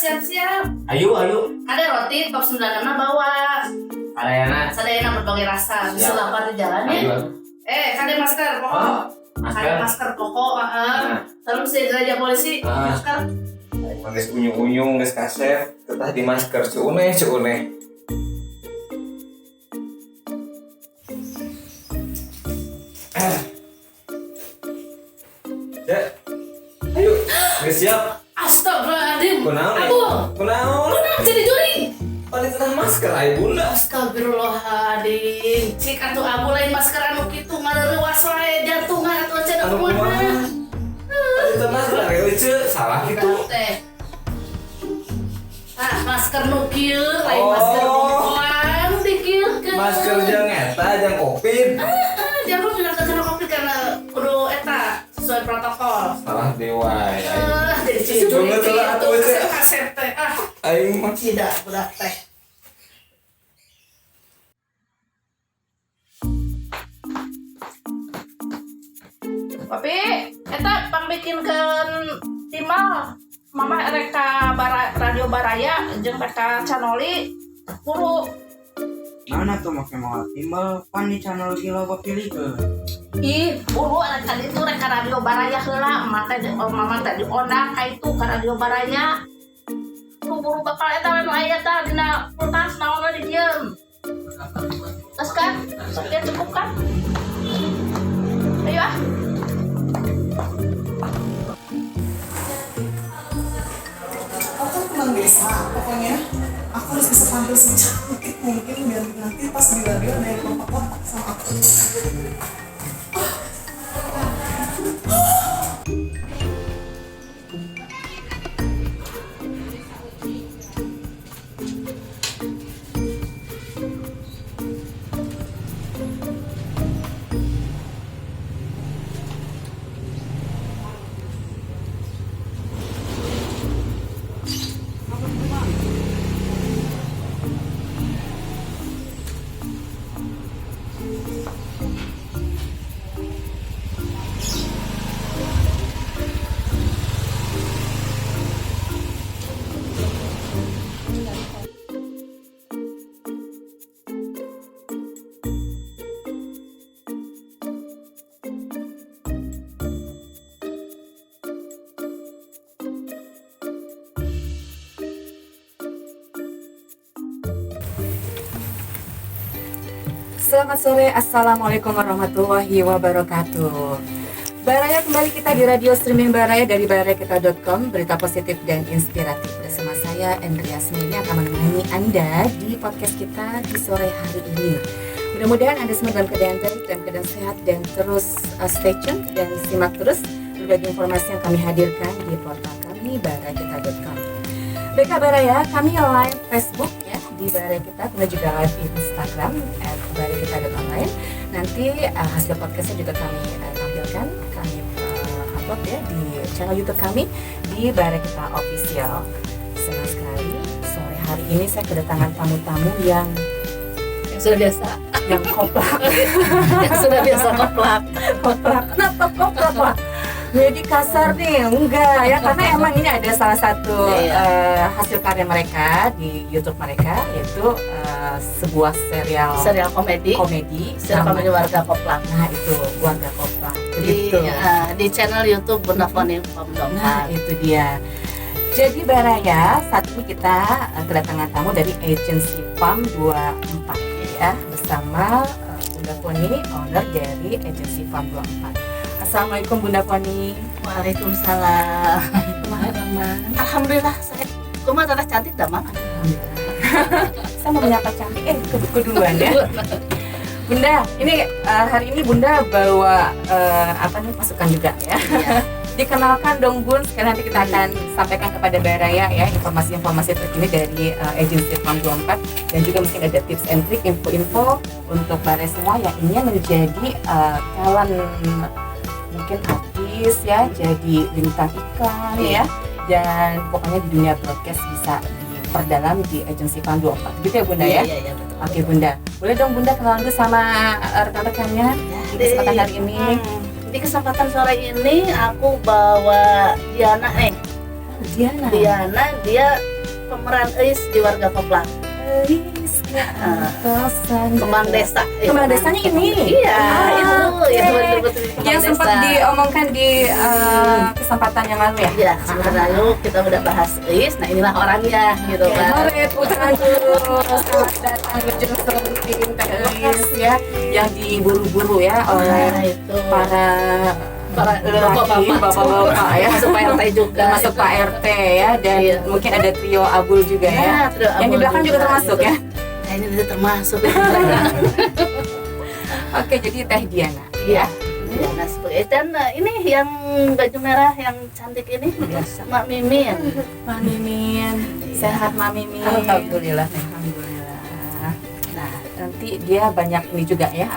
siap-siap. Ayo. Ada roti top 96 bawa. Sadayana berbagai rasa. Bisa lapar di jalan ya. Ada masker pokok. Ada masker pokok. Terus saya derajat polisi. Masker. Geus unyung-unyung, geus kaset, tetah di masker cuuneh. Ya. Ayo, geus siap. Astagfirullahaladzim. Kunaon? Kunaon jadi juri? Paling tetah masker aya bunda. Astagfirullahaladzim. Cik atuh abu lain masker anu kitu ngareuwas wae jantungan atuh cenah Anu kumaha? Paling tetah masker aya ceu salah kitu. Masker nu kieu lain masker bongkoan di kieu kan. Masker jeung eta jeung Covid. Jangan bilang kena Covid karena kudu eta sesuai protokol. Salah dewa. Jadi cuci Banget lah atuh ceu. kaset teh. Aing mah Tidak budak teh. Tapi eta pangbikinkeun timal Mama reka radio Baraya jeung reka Canoli guru. Mana tuh make mau timbal pan di channel gila apa pilih ke? Ih, buru anak tadi itu reka radio Baraya heula, mama tadi diundang ka itu ka radio Baraya. Buru bakal eta we aya tah dina kulkas naon we dijieun. Terus kan? Sekian cukup kan? Ayo ah. Aku memang bisa, pokoknya aku harus bisa tampil secantik mungkin biar nanti pas di radio ada yang kotak-kotak sama aku. Selamat sore, Assalamualaikum warahmatullahi wabarakatuh. Baraya kembali kita di radio streaming Baraya dari barayakita.com. Berita positif dan inspiratif bersama saya Andrea Smini akan menemani Anda di podcast kita di sore hari ini. Mudah-mudahan Anda semua dalam keadaan baik dan keadaan sehat dan terus stay tune dan simak terus berbagai informasi yang kami hadirkan di portal kami barayakita.com. BK Baraya, kami live Facebook ya di Baraya Kita, kemudian juga live di Instagram @barayakita.online. Nanti hasil podcastnya juga kami tampilkan, kami upload ya di channel YouTube kami di Baraya Kita Official. Senang sekali sore hari ini saya kedatangan tamu-tamu yang Sudah biasa. yang koplak. Yang sudah biasa koplak. Kenapa koplak Pak? Jadi kasar nih, enggak ya, karena emang ini ada salah satu hasil karya mereka di YouTube mereka, yaitu sebuah serial komedi sama warga koplak. Nah itu warga koplak Di, begitu. di channel YouTube Bunda Foni Pamdong. Nah itu dia. Jadi Baraya, saat ini kita kedatangan tamu dari agensi PAM 24 ya, bersama Bunda Foni, owner dari agensi PAM 24. Assalamualaikum Bunda Foni. Waalaikumsalam. Alhamdulillah saya kumaha teteh cantik dah Mak. Saya mau menyapa cantik, ke duluan ya. Bunda, ini hari ini Bunda bawa masukan juga ya. Iya. Dikenalkan dong Bun, sekarang nanti kita akan sampaikan kepada Baraya ya informasi-informasi terkini dari agensi PAM 24 dan juga mungkin ada tips and trick, info-info untuk Baraya semua yang ingin menjadi talent, mungkin artis ya, jadi bintang iklan ya, dan pokoknya di dunia broadcast bisa diperdalam di agensi PAM 24 gitu ya Bunda ya? Iya betul. Oke Bunda, boleh dong Bunda kenalan dulu sama rekan-rekannya di kesempatan hari ini. Di kesempatan sore ini aku bawa Diana Diana. Diana dia pemeran Eis di Warga Koplak. Kembang desa. Kembang desanya ini. Iya, itu Oke. yang betul-betul kembang Yang sempat desa. diomongkan di kesempatan yang lalu ya. Ya, sebentar lalu kita udah bahas Eis. Nah, inilah orangnya gitu kan. Mari tepuk tangan dulu. Selamat datang Lujung Sumping Teh Eis ya, yang diburu-buru ya oleh Nah, itu para bapak-bapak ya, masuk Pak RT juga. termasuk Pak RT ya, dan Iya. mungkin ada trio Abul juga ya. Ya, trio Yang di Abul belakang juga termasuk gitu. ya. Nah, ini dia termasuk. Oke, jadi Teh Diana. Iya. Ya, nah seperti itu. Dan ini yang baju merah yang cantik ini biasa Mak Mimin. Mak Mimin, sehat Mak Mimin. Alhamdulillah. Alhamdulillah. Nah, nanti dia banyak ini juga ya,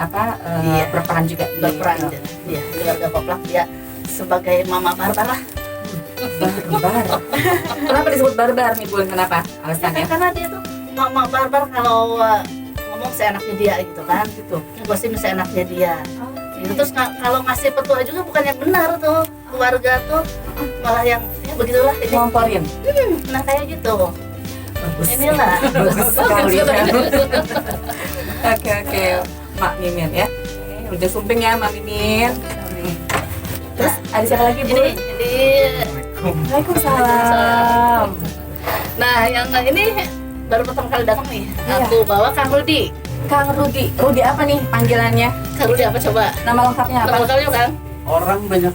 Iya. berperan juga di Berperan dia di Warga Koplak, dia sebagai Mama Barbar lah. Barbar. Kenapa disebut barbar nih Bun? Kenapa? Alasannya? Karena dia tuh Mama Barbar kalau ngomong seenaknya dia gitu kan, gitu. Ngegosip seenaknya dia. Gitu. Terus kalau ngasih petua juga bukan yang benar tuh, keluarga tuh malah yang ya begitulah ini. Ngomporin. Nah kayak gitu. Inilah. Bagus sekali. Oke, Mak Mimin ya. Oke, udah sumping ya Mak Mimin. Terus ada siapa lagi Bu? Ini Waalaikumsalam. nah yang ini baru pertama kali datang nih. Iya. Aku bawa Kang Rudi. Kang Rudi. Rudi apa nih panggilannya? Kang Rudi apa coba? Nama lengkapnya apa? Nama lengkapnya Kang? Orang banyak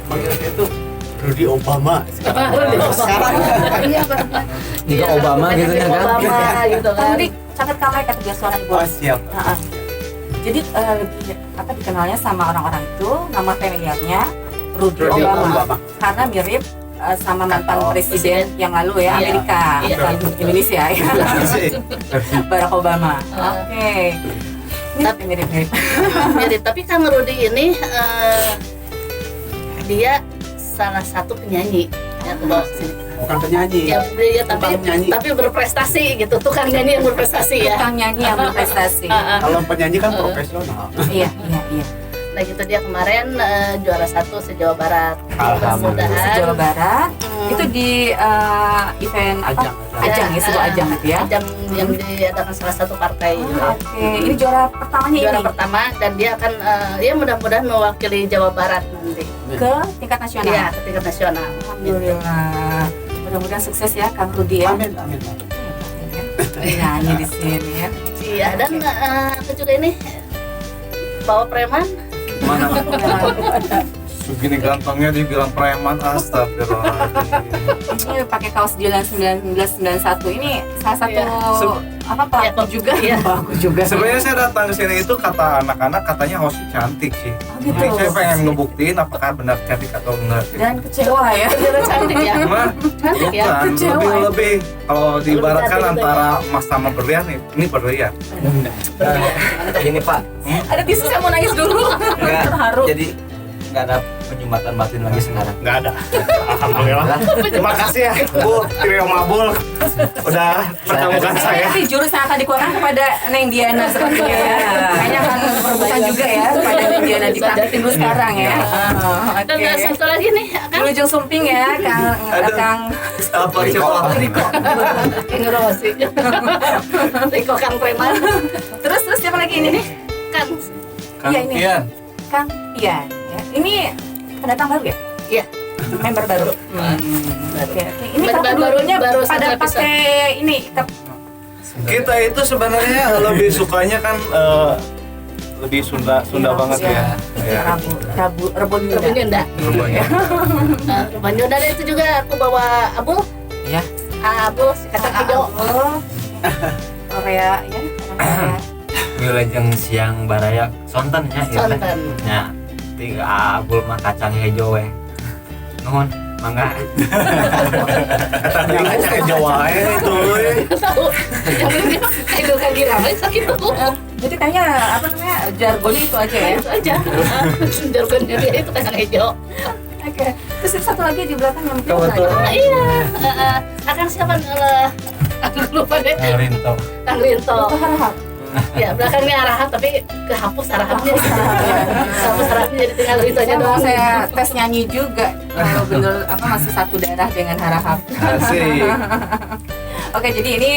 manggil dia itu Rudy Obama. Rudi Sekarang Iya Pak. Juga Obama gitu ya, kan? Obama gitu Kang kan. Rudi sangat kamai kata dia suara Ibu. oh, siap. Jadi lebih dikenalnya sama orang-orang itu nama familiarnya Rudy Rudy Obama. Obama. Karena mirip sama mantan Oh, presiden yang lalu ya, Iya. Amerika, Iya. bukan Indonesia ya. Barack Obama. Oke. Tapi mirip-mirip. Mirip, tapi Kang Rudi ini dia salah satu penyanyi yang aku bawa kesini. Bukan penyanyi. Ya, dia Tukang nyanyi. tapi berprestasi gitu, tukang nyanyi yang berprestasi ya. Tukang nyanyi yang berprestasi. Kalau penyanyi kan profesional. Iya. Nah gitu dia kemarin juara 1 se-Jawa Barat. Alhamdulillah. Jawa Barat. Hmm. Itu di event apa? Ajang ya, sebuah ajang itu ya. Ajang yang diadakan salah satu partai. Oke, ini juara pertamanya Juara ini pertama dan dia akan ya mudah-mudahan mewakili Jawa Barat nanti. ke tingkat nasional. Iya, ke tingkat nasional. Alhamdulillah. Mudah-mudahan sukses ya Kang Rudi ya. Amin. Nyanyi di sini ya. Iya, dan aku juga ini bawa preman. Mana? Begini gampangnya dibilang preman, astagfirullahaladzim. Ini pakai kaos Dilan 1991 ini salah satu Iya. apa pelaku juga Iya. pelaku juga. Sebenarnya saya datang ke sini itu kata anak-anak katanya Hoshi cantik sih. gitu. Jadi saya pengen ngebuktiin apakah benar cantik atau enggak. Dan kecewa ya. Beneran cantik ya. Cuma Cantik ya. bukan, Kecewa. lebih kalau diibaratkan cantik antara emas sama berlian ini berlian. Ini Pak, Ada tisu saya mau nangis dulu. enggak, Terharu. jadi nggak ada penyumbatan batin lagi sekarang. Nggak ada. Alhamdulillah. Terima kasih ya Bu Trio Mabul udah pertemukan saya. Nanti jurus yang akan dikeluarkan kepada Neng Diana sepertinya ya. Kayaknya akan berebutan juga ya kepada Neng Diana dipraktekin dulu sekarang ya. Dan Oke. satu lagi nih, Di kan ujung sumping ya, Kang Apa siapa? King Rosi. Riko Kang Preman. Terus siapa lagi ini nih? Kan Iya ini. Kang Pian. Ya. Ini pendatang baru ya? Iya. Member baru. Oke. Ini Member kapan baru, dulunya baru pada satu episode. pakai ini Kita itu sebenarnya lebih sukanya kan lebih Sunda banget ya. Ya. Rebon Rebon Yunda. Rebon Yunda dan itu juga aku bawa Abul. Iya. Abul si kacang hijau. Korea ya. Korea. Wilajeng siang baraya sonten ya. Sonten. Ya, tiga abul mah kacang hijau we. Nuhun, mangga. Tadi kacang Jawa itu. Tahu. Yang ini itu kan gila sakit tuh. Jadi kayaknya apa namanya jargonnya itu aja ya. Itu aja. Jargonnya dia itu kacang hijau. Oke. Terus satu lagi di belakang yang mungkin Kebetulan. ada. Iya. Akan siapa? Aduh lupa deh. Rinto. Kang Rinto. Itu harap. Ya belakangnya arahan tapi kehapus arahannya. Kehapus arahannya jadi tinggal Rintonya Saya mau doang. saya tes nyanyi juga. bener masih satu darah dengan Harahap. Asik. Oke, jadi ini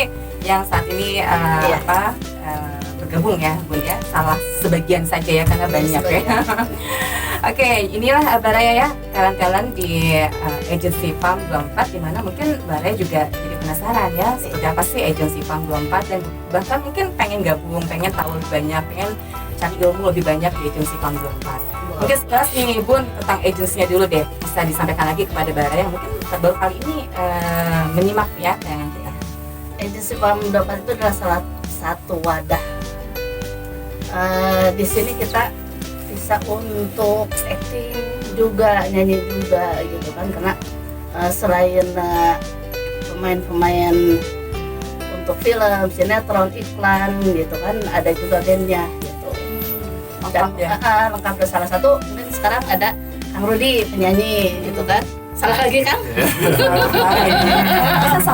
yang saat ini Iya. bergabung ya, Bun ya. Salah sebagian saja ya karena banyak ya. Sebagian. Oke, inilah Baraya ya, talent-talent di agensi Farm 24, di mana mungkin Baraya juga jadi penasaran ya, seperti apa sih agensi Farm 24, dan bahkan mungkin pengen gabung, pengen tahu lebih banyak, pengen cari ilmu lebih banyak di agensi Farm 24. Mungkin sekelas nih Bun, tentang agensinya dulu deh, bisa disampaikan lagi kepada Baraya yang mungkin baru kali ini menyimak ya dengan kita. Agensi Farm 24 itu adalah salah satu wadah. Di sini kita bisa untuk acting juga, nyanyi juga gitu kan, karena selain pemain-pemain untuk film, sinetron, iklan gitu kan, ada juga bandnya gitu. Dan Lengkap ya? lengkap. Dan salah satu mungkin sekarang ada Kang Rudi penyanyi gitu kan. Salah lagi Kang?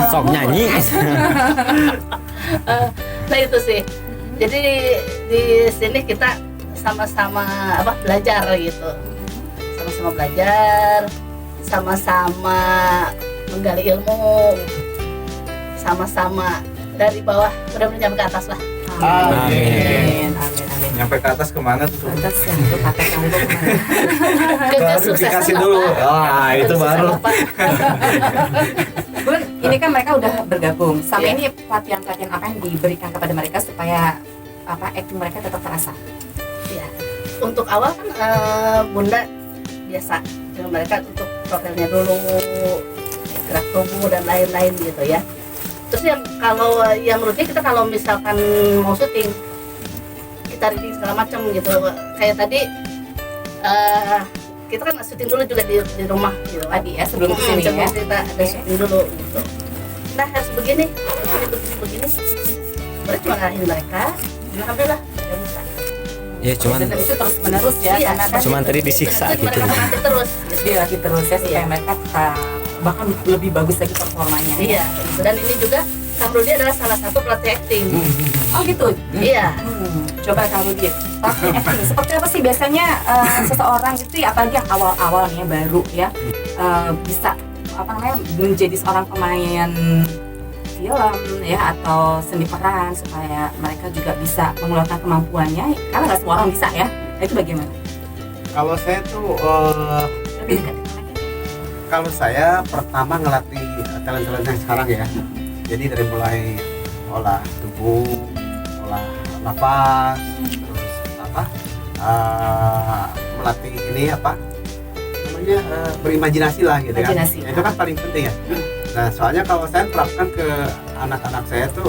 Sok nyanyi. Nah itu sih. Jadi di sini kita sama-sama belajar gitu. Sama-sama belajar, sama-sama menggali ilmu, sama-sama dari bawah mudah-mudahan nyampe ke atas lah. Amin. Nyampe ke atas kemana tuh? Atas ya, itu kakek kamu tuh kemana? Klarifikasi dulu. Wah, itu baru. Bun, ini kan mereka udah bergabung. Sama Iya. ini pelatihan-pelatihan apa yang diberikan kepada mereka supaya acting mereka tetap terasa? Ya. Untuk awal kan Bunda biasa dengan mereka untuk profilnya dulu, gerak tubuh dan lain-lain gitu ya. Terus yang menurutnya kita kalau misalkan mau syuting, kita reading segala macam gitu. Kayak tadi kita kan syuting dulu juga di rumah gitu. Tadi ya, sebelum kesini ya. Sebelum kita ada syuting dulu gitu. Nah harus begini. Baru cuma ngarahin mereka. Alhamdulillah udah bisa. Ya cuman Dan itu terus menerus ya, Iya. karena kan cuman tadi disiksa Terus gitu. mereka nanti terus gitu. dilatih terus ya supaya Iya. mereka bahkan lebih bagus lagi performanya. Iya, gitu. Dan ini juga Kang Rudi adalah salah satu pelatih acting. Oh gitu. Iya. Coba Kang Rudi, pelatih acting seperti apa sih biasanya seseorang itu ya, apalagi yang awal-awal nih ya, baru ya bisa menjadi seorang pemain film ya atau seni peran supaya mereka juga bisa mengeluarkan kemampuannya, karena nggak semua orang bisa ya. Nah, itu bagaimana? Kalau saya tuh Lebih dekat dengan mereka. kalau saya pertama ngelatih talent-talent yang sekarang ya. Jadi dari mulai olah tubuh, olah nafas, terus melatih ini namanya berimajinasi lah gitu Imajinasi. kan. Itu kan paling penting ya. Nah, soalnya kalau saya terapkan ke anak-anak saya tuh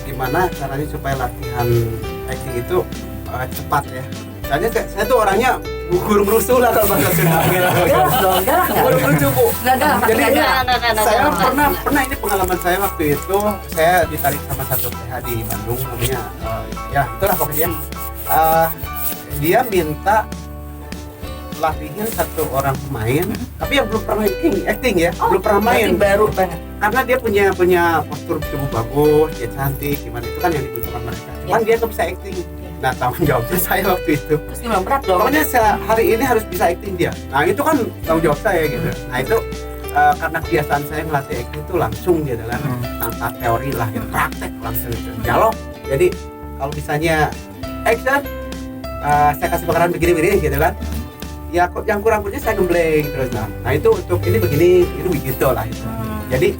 gimana caranya supaya latihan acting itu cepat ya. Soalnya saya tuh orangnya guru merusuh lah kalau bahasa Sunda. Galak dong, galak nggak? Guru merusuh Bu. Nggak galak, tapi Jadi nggak galak. saya pernah ini pengalaman saya waktu itu, saya ditarik sama satu PH di Bandung namanya ya itulah pokoknya dia minta latihin satu orang pemain tapi yang belum pernah acting ya, belum pernah main, Berarti baru banget. karena dia punya postur tubuh bagus, dia cantik, gimana itu kan yang dibutuhkan mereka. Cuman dia nggak bisa acting. Nah, tanggung jawabnya saya waktu itu. Terus gimana, berat dong? Pokoknya hari ini harus bisa acting dia. Nah, itu kan tanggung jawab saya gitu. Nah, itu karena kebiasaan saya ngelatih acting itu langsung gitu kan, tanpa teori lah, gitu. Praktek langsung gitu. Dialog. Jadi kalau misalnya action, saya kasih makanan begini-begini gitu kan. Ya yang kurang-kurangnya saya gembleng terus. Nah, itu untuk ini begini, itu begitu lah itu. Jadi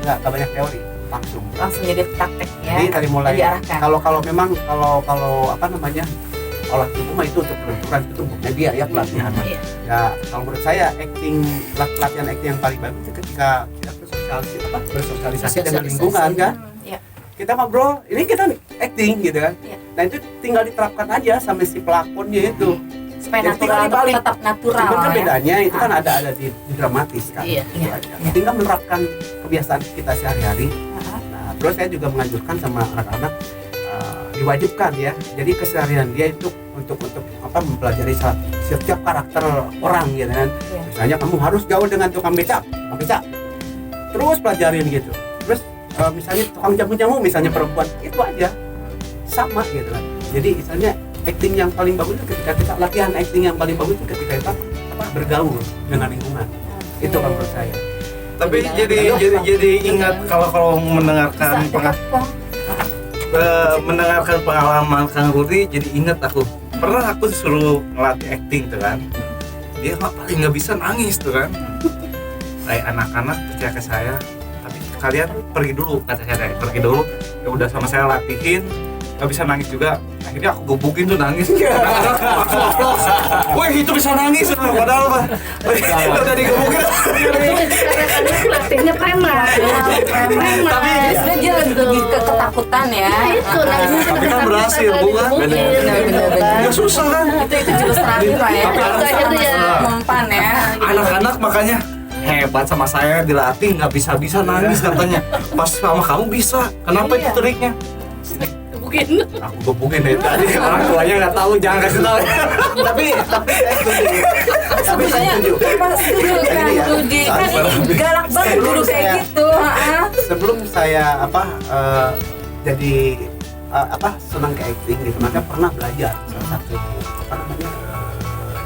nggak banyak teori, langsung. Langsung jadi praktek ya. Jadi dari mulai diarahkan. kalau memang kalau olah tubuh mah itu untuk kelenturan, itu tubuhnya dia ya pelatihan. Iya. Ya kalau menurut saya latihan acting yang paling bagus itu ketika kita bersosialisasi dengan lingkungan kan. Iya. Kita ngobrol, ini kita acting gitu kan. Iya. Nah itu tinggal diterapkan aja sama si pelakonnya itu. Supaya Jadi tinggal natural, dibalik. tetap natural Cuman kan ya. bedanya itu kan ada di dramatis kan. Iya. Itu Iya. aja. Iya. Tinggal menerapkan kebiasaan kita sehari-hari. Heeh. Nah, terus saya juga menganjurkan sama anak-anak diwajibkan ya. Jadi keseharian dia itu untuk mempelajari setiap karakter orang gitu kan. Iya. Misalnya kamu harus gaul dengan tukang becak. Terus pelajarin gitu. Terus misalnya tukang jamu-jamu misalnya perempuan, itu aja. Sama gitu kan. Jadi misalnya acting yang paling bagus itu ketika kita latihan acting yang paling bagus itu ketika kita bergaul dengan lingkungan. Itu kan menurut saya. Tapi jadi ingat kalau mendengarkan mendengarkan pengalaman Kang Rudi, jadi ingat aku pernah aku disuruh ngelatih acting tuh kan, dia paling nggak bisa nangis tuh kan. Kayak anak-anak percaya ke saya, tapi kalian pergi dulu, kata saya, pergi dulu. Ya udah sama saya latihin, nggak bisa nangis juga. Akhirnya aku gebukin tuh nangis. Wih itu bisa nangis, padahal mah udah digebukin. Latihnya preman. Tapi dia lebih ke ketakutan ya. Itu nangis. tapi kan berhasil, bukan? Benar-benar. Ya susah kan? Itu jurus terakhir lah ya. Akhirnya Mempan ya. Anak-anak makanya hebat sama saya, dilatih nggak bisa nangis katanya. Pas sama kamu bisa. Kenapa itu triknya? mungkin. Aku gebukin dari tadi, orang tuanya nggak tahu, jangan kasih tahu. tapi saya setuju. Tapi saya setuju. Setuju kan, Ini ya, Rudi. saat Kan galak banget sebelum guru kayak saya- gitu. Sebelum saya jadi senang ke acting gitu, maka pernah belajar salah satu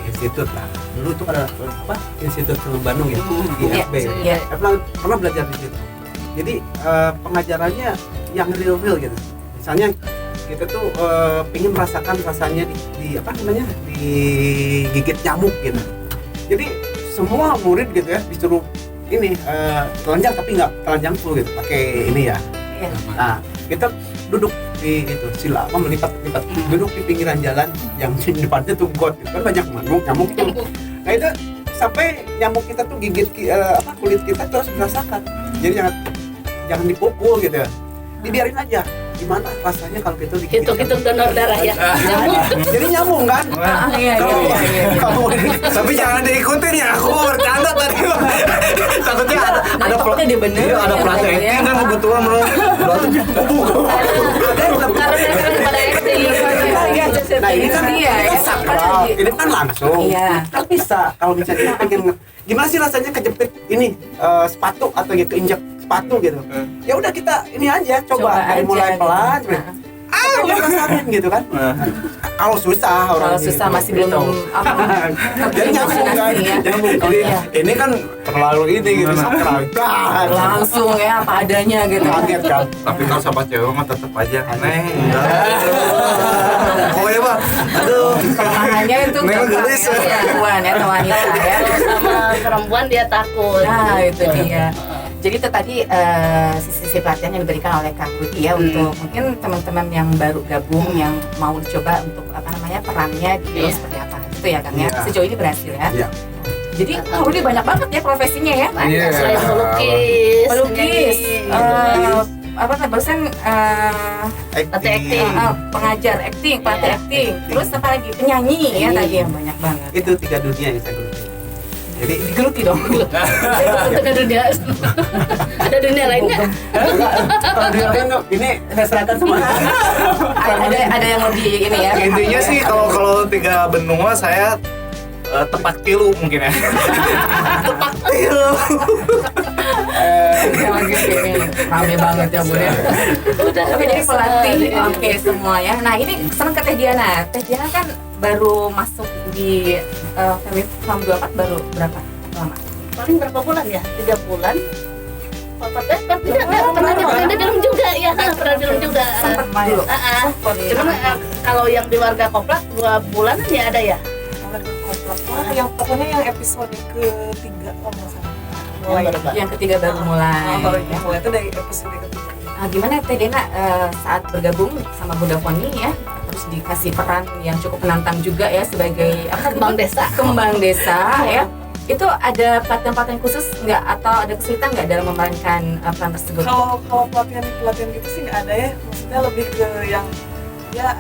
institut lah. Dulu itu ada institut film Bandung ya, IFB. Iya. Saya pernah belajar di situ. Jadi pengajarannya yang real gitu. Misalnya kita tuh pengen merasakan rasanya digigit nyamuk gitu. Jadi semua murid gitu ya disuruh ini telanjang tapi nggak telanjang full gitu, pakai ini ya. Iya. Nah kita duduk di itu sila melipat duduk di pinggiran jalan yang di depannya tuh got gitu. Kan banyak nyamuk tuh. Nah itu sampai nyamuk kita tuh gigit kulit kita terus merasakan. Jadi jangan dipukul gitu ya. Dibiarin aja. Gimana rasanya kalau kita digigit? Hitung donor darah ya. Jadi nyambung kan? Iya. Kalau Tapi jangan diikutin ya, aku bercanda tadi. Takutnya ada Takutnya dibenerin iya, ada ya, pelatih ya. acting kan kebetulan Karena mereka pada acting. Nah ini kan sakral, ini kan langsung. Iya. Kan bisa kalau misalnya pengen gimana sih rasanya kejepit ini sepatu atau ya keinjak sepatu gitu. Ya udah kita ini aja coba dari aja, mulai gitu. pelan. Kita rasain gitu kan. Kalau susah orang Kalau susah gitu. masih belum Jadi nyambung kan. ya. Nyambung. Jadi Iya. ini kan terlalu ini gitu sakral. Langsung ya apa adanya gitu. Kaget kan. Tapi kalau sama cewek mah tetap aja aneh. Pokoknya mah aduh. Kelemahannya itu Neng gampang gelis. ya, perempuan ya atau wanita ya. Kalau sama perempuan dia takut. Nah itu dia. Jadi itu tadi sisi pelatihan yang diberikan oleh Kak Rudi ya untuk mungkin teman-teman yang baru gabung yang mau coba untuk perannya di film Iya. seperti apa gitu ya Kang ya. Iya. Sejauh ini berhasil ya. Iya. Jadi Kak Rudi banyak banget ya profesinya ya. Banyak Iya. selain melukis. Pelukis, barusan acting. pengajar acting, pelatih Iya. acting, terus apa lagi penyanyi ya tadi yang banyak banget. Itu 3 dunia yang saya geluti. Jadi Digeluti dong. Untuk ke dunia. Ada dunia lainnya. kalau dia lain ini saya serahkan semua. ada yang lebih ini ya. Intinya sih kalau 3 benua saya tepak tilu mungkin ya. Tepak tilu. Yang lagi ini rame banget ya Bu ya. Udah. Oke jadi pelatih, oke semua ya. Nah ini senang ke Teh Diana. Teh Diana kan baru masuk di Film 24 baru berapa lama? Paling berapa bulan ya? 3 bulan. Pernah di film juga ya, pernah di film juga. Sempat dulu. Cuman kalau yang di warga komplek 2 bulanan ya ada ya. Yang pokoknya yang episode ketiga kalau nggak salah. Yang ketiga baru mulai. Mulai itu dari episode ketiga. Nah, gimana Teh Dena saat bergabung sama Bunda Foni ya, terus dikasih peran yang cukup menantang juga ya sebagai Kembang desa. Kembang desa ya. Itu ada pelatihan-pelatihan khusus nggak atau ada kesulitan nggak dalam memerankan peran tersebut? Kalau pelatihan gitu sih nggak ada ya. Maksudnya lebih ke yang ya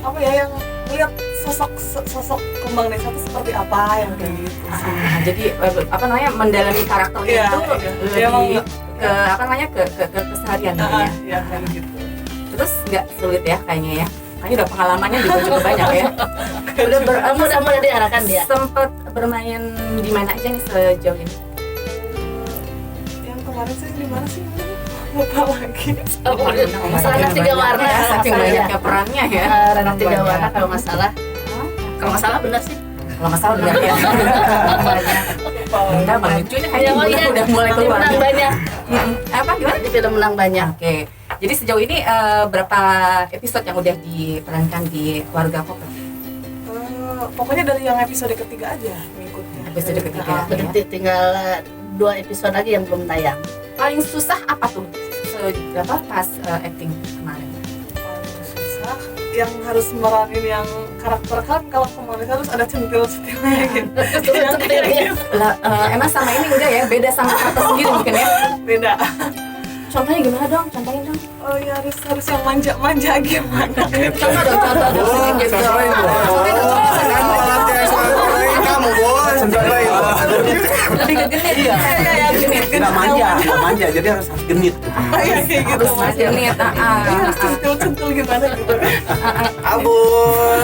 apa ya yang lihat sosok kembang desa itu seperti apa yang kayak gitu. Jadi mendalami karakternya Iya, itu iya. lebih ke keseharian gitu ya. Ya kayak gitu. Terus nggak sulit ya kayaknya ya. Kayaknya udah pengalamannya juga cukup banyak ya. Mudah-mudahan diarahkan dia. Sempat bermain di mana aja nih sejauh ini? Yang kemarin sih di mana sih? Lupa lagi. Masalah 3 warna. Saking banyaknya perannya ya. Ranah 3 warna kalau nggak salah. Kalau nggak salah benar sih. Kalau nggak salah udah ya. Banyak. Enggak, Bang Icu ini kayaknya Oh, iya. udah mulai Dia keluar. menang banyak. Apa gimana? Dia sudah menang banyak. Oke. Jadi sejauh ini berapa episode yang udah diperankan di Keluarga Koper? Pokoknya dari yang episode ketiga aja ngikutnya. Episode ketiga. Berarti tinggal 2 episode lagi yang belum tayang. Paling susah apa tuh? Berapa pas acting kemarin? Paling susah yang harus meranin yang karakter kan kalau kemarin harus ada centil-centilnya gitu. Lah, emang sama ini udah ya beda sama karakter sendiri mungkin ya. Beda. Contohnya gimana dong? Contohin dong. Oh ya harus yang manja-manja gimana? Contoh dong, contoh dong sedikit dong. Contohin dong. Kamu boleh contohin. Lebih ke genit. Iya. Ya genit. Nggak manja, jadi harus genit. Kayak gitu. Harus mas genit. Harus centil-centil gimana gitu. Abul.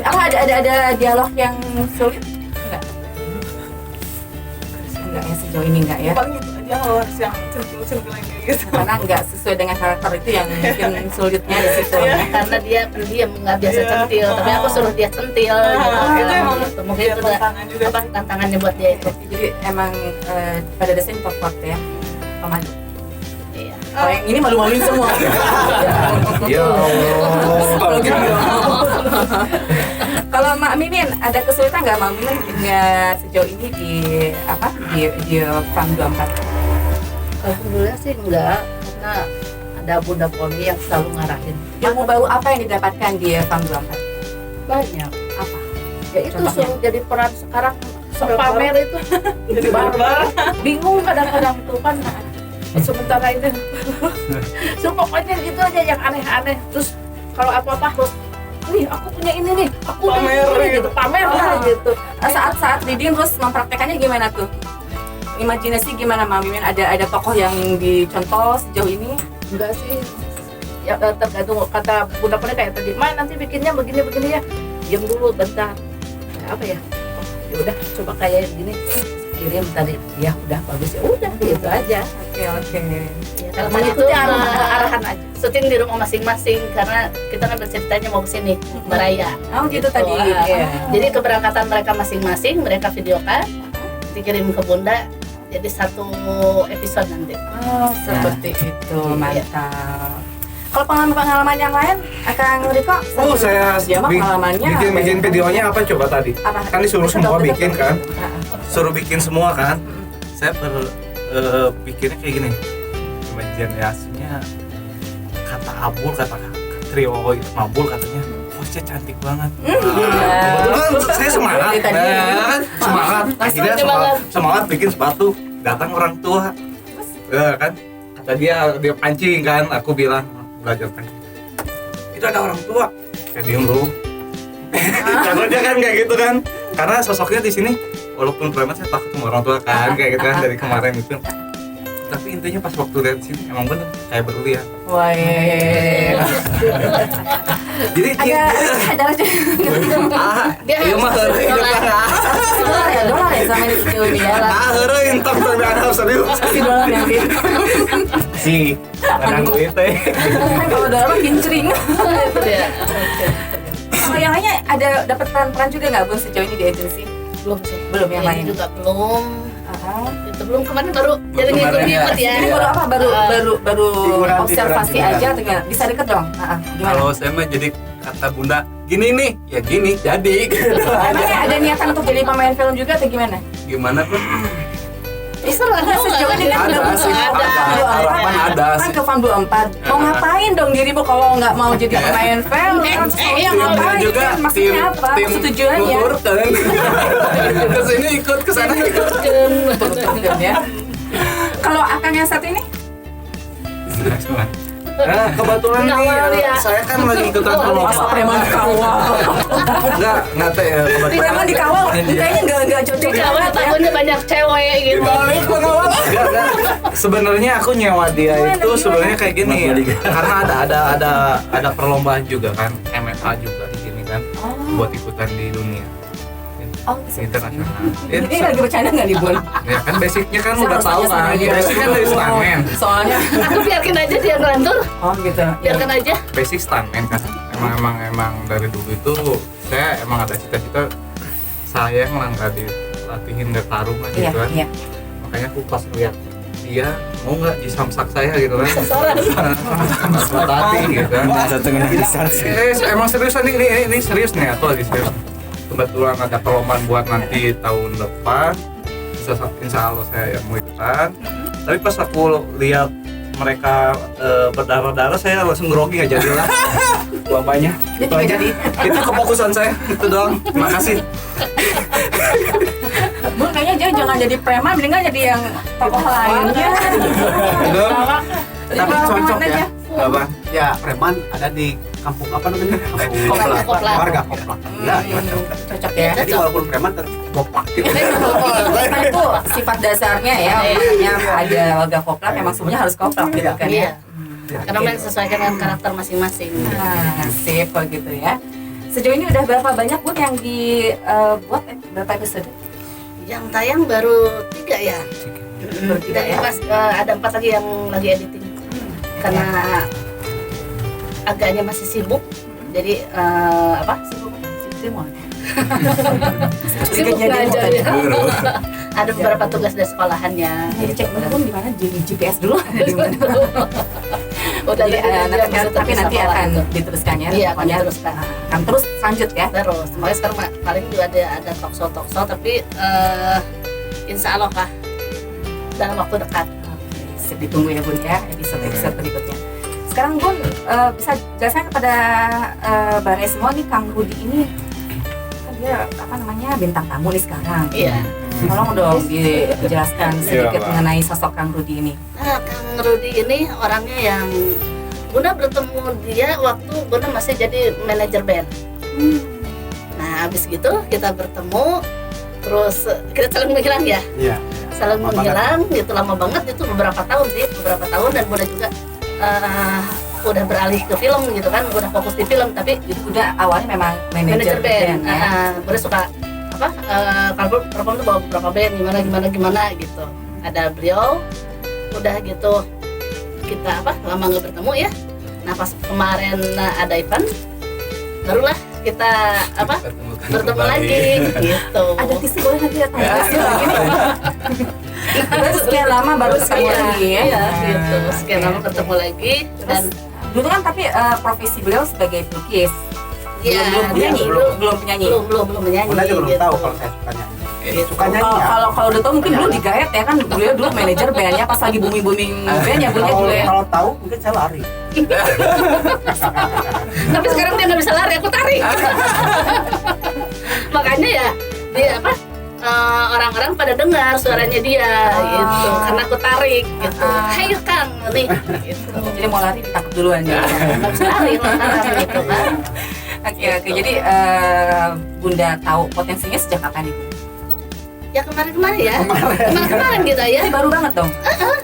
Apa ada dialog yang sulit? Enggak. Enggak ya sejauh ini enggak ya. Paling itu aja kalau harus yang centil-centil kayak gitu. Karena enggak sesuai dengan karakter itu yang mungkin sulitnya di situ. Karena dia pendiam nggak biasa centil, tapi aku suruh dia centil. Itu emang gitu. Mungkin dia itu udah tantangan juga. apa tantangannya buat dia itu. Jadi emang pada dasarnya import ya. Pemalu. Iya. Kalau yang ini malu-maluin semua. Ya Allah. Kalau Mak Mimin ada kesulitan nggak Mak Mimin nggak sejauh ini di apa di Farm 24? Alhamdulillah sih enggak, karena ada Bunda Poli yang selalu ngarahin. Ilmu baru apa yang didapatkan di Farm 24? Banyak. Apa? Ya itu Contohnya? suruh jadi peran sekarang sepamer itu Jadi barbar. bingung kadang-kadang tuh kan sementara ini so pokoknya gitu aja yang aneh-aneh terus kalau apa-apa harus nih aku punya ini nih aku Pamer ini gitu. gitu pamer lah gitu. Saat reading terus mempraktekannya gimana tuh? Imajinasi gimana Mak Mimin? Ada tokoh yang dicontoh sejauh ini? Enggak sih ya tergantung kata Bunda Poli kayak tadi Ma nanti bikinnya begini ya diam dulu bentar kayak apa ya ya udah coba kayak gini kirim tadi ya udah bagus ya udah gitu aja. Oke. Ya, kalau mengikuti arahan aja. Syuting di rumah masing-masing karena kita kan berceritanya mau kesini Baraya. Oh gitu tadi. Iya. Jadi keberangkatan mereka masing-masing mereka videokan, dikirim ke Bunda. Jadi 1 episode nanti. Oh seperti itu, mantap. Kalau pengalaman yang lain, Kang Riko? Oh saya dia mah pengalamannya bikin videonya apa coba tadi? apa? Kan disuruh semua bikin kan? Heeh. Suruh bikin semua kan? Saya bikinnya kayak gini. Imajinasinya kata Abul, kata trio itu Mabul katanya. Saya cantik banget. Kebetulan saya semangat, kan? Semangat. Akhirnya semangat bikin sepatu. Datang orang tua, kan? Kata dia pancing kan. Aku bilang belajar pancing. Itu ada orang tua. Kayak diem dulu. Karena dia kan kayak gitu kan. Karena sosoknya di sini, walaupun preman saya takut sama orang tua kan, kayak gitu kan dari kemarin itu. Tapi intinya pas waktu lihat sini emang bener kayak berlian. Wah, Jadi ada Dia iya mah dolar ya sama di sini ya. heureun tong ada serius. Si dolar yang di. Si menang duit teh. Kalau dolar mah kincring. ya. Kalau yang lainnya ada dapat peran-peran juga nggak Bun sejauh ini di agensi? Belum sih. Belum yang Ini lain. juga belum. Ah. Itu belum kemarin baru jadi kemarin ngikut-ngikut ya. Ini baru apa? Baru Figuran, observasi figuran. aja atau gimana? Bisa deket dong? Gimana? Kalau saya mah jadi kata Bunda, gini nih, ya gini jadi. Gitu Emangnya aja. ada niatan untuk jadi pemain film juga atau gimana? Gimana pun? Bisa lah. Sejauh ini kan Ada udah sih, ada. harapan ada Kan sih. ke Farm 24. Mau ngapain dong dirimu kalau nggak mau jadi pemain film? Iya, Ngapain? juga Kan maksudnya apa? Tujuannya? ngukur kan. Kesini ikut, kesana ikut. Betul ya. Kalau Akang yang satu ini? Nah, kebetulan Ngawal nih ya. saya kan lagi ikutan perlombaan. Masa preman dikawal. Enggak teh kebetulan. Preman dikawal, kayaknya nggak cocok Kawan banget ya. takutnya banyak cewek gitu. Enggak. Sebenarnya aku nyewa dia itu sebenarnya kayak gini. Karena ada perlombaan juga kan, MMA juga di sini kan buat ikutan di dunia Oh, internasional. ini lagi bercanda nggak nih Bun? Ya kan basicnya kan Saya udah harus tahu tanya sama kan. dia. Basic kan dari stuntman. Soalnya, Aku biarkan aja dia ngelantur, oh gitu. biarkan aja. Basic stuntman kan. Emang dari dulu itu saya emang ada cita-cita sayang lah nggak dilatihin nggak tarung lah Iya, gitu kan. iya. Makanya aku pas lihat dia mau nggak disamsak saya gitu kan. Berlatih gitu kan. Satu kena besar sih. Emang seriusan ini serius nih aku lagi serius. Kebetulan ada perlombaan buat nanti tahun depan. Insya Allah saya yang mau ikutan. Tapi pas aku lihat mereka berdarah-darah saya langsung grogi nggak jadi lah. Lombanya itu aja. Itu kefokusan saya itu doang. Terima kasih. Bun kayaknya jangan jadi preman, mendingan jadi yang tokoh lainnya. Tapi cocok ya. Apa? Ya preman ada di kampung apa namanya? Kampung Kopla. Warga Koplak. Ya, cocok. Cocok ya. Jadi walaupun preman tergoplak gitu. Kan itu sifat dasarnya ya, makanya ada warga koplak memang semuanya harus koplak gitu kan ya. Iya. Karena memang sesuaikan dengan karakter masing-masing. Nah, sip kalau gitu ya. Sejauh ini udah berapa banyak Bun yang dibuat berapa episode? Yang tayang baru 3 ya. Baru 3 Dan ya. pas ada 4 lagi yang lagi editing. Karena agaknya masih sibuk. Jadi Sibuk semua. sibuk belajar ya. Ada beberapa tugas dari sekolahannya. Jadi cek bener Bun di mana di GPS dulu. Di mana? Udah Jadi, tapi nanti akan diteruskan ya. Iya, akan Pokoknya, diteruskan. akan terus lanjut ya. Terus, makanya sekarang paling juga ada talk show tapi insya Allah lah dalam waktu dekat. Sip, ditunggu ya Bun ya episode berikutnya. Sekarang Bun bisa jelaskan kepada Barai semua nih Kang Rudi ini kan dia bintang tamu nih sekarang. Iya. Tolong dong dijelaskan sedikit Pak. mengenai sosok Kang Rudi ini. Nah, Kang Rudi ini orangnya yang Bunda bertemu dia waktu Bunda masih jadi manajer band. Nah, habis gitu kita bertemu, terus kita saling menghilang ya. Iya. Saling Lama menghilang, gitu lama banget itu beberapa tahun dan Bunda juga udah beralih ke film gitu kan, udah fokus di film tapi Jadi udah awalnya memang manajer manajer band. band ya. Bunda suka kalau perform tuh bawa beberapa band gimana gitu. Ada beliau, udah gitu kita lama nggak bertemu ya. Nah pas kemarin ada event, barulah kita bertemu lagi gitu. Ada tisu boleh nanti datang tisu lagi nih. Terus sekian lama baru ketemu lagi ya. Iya, gitu. Sekian lama bertemu lagi dan Dulu kan tapi profesi beliau sebagai pelukis. ya, belum penyanyi, belum penyanyi. belum menyanyi. Bunda juga belum gitu. tahu kalau saya suka nyanyi. Gitu. Suka nyanyi ya. Kalau udah tau mungkin dulu digayet ya kan beliau dulu manajer bandnya pas lagi booming band ya Bun ya dulu ya. Kalau tahu mungkin saya lari. Tapi sekarang dia nggak bisa lari, aku tarik. Makanya ya dia orang-orang pada dengar suaranya dia gitu karena aku tarik gitu. Hai Kang nih gitu. Jadi mau lari ditangkap duluan ya. Nggak bisa lari gitu kan. Oke, jadi Bunda tahu potensinya sejak kapan nih? Ya kemarin ya. Kemarin gitu ya. Ini baru banget dong.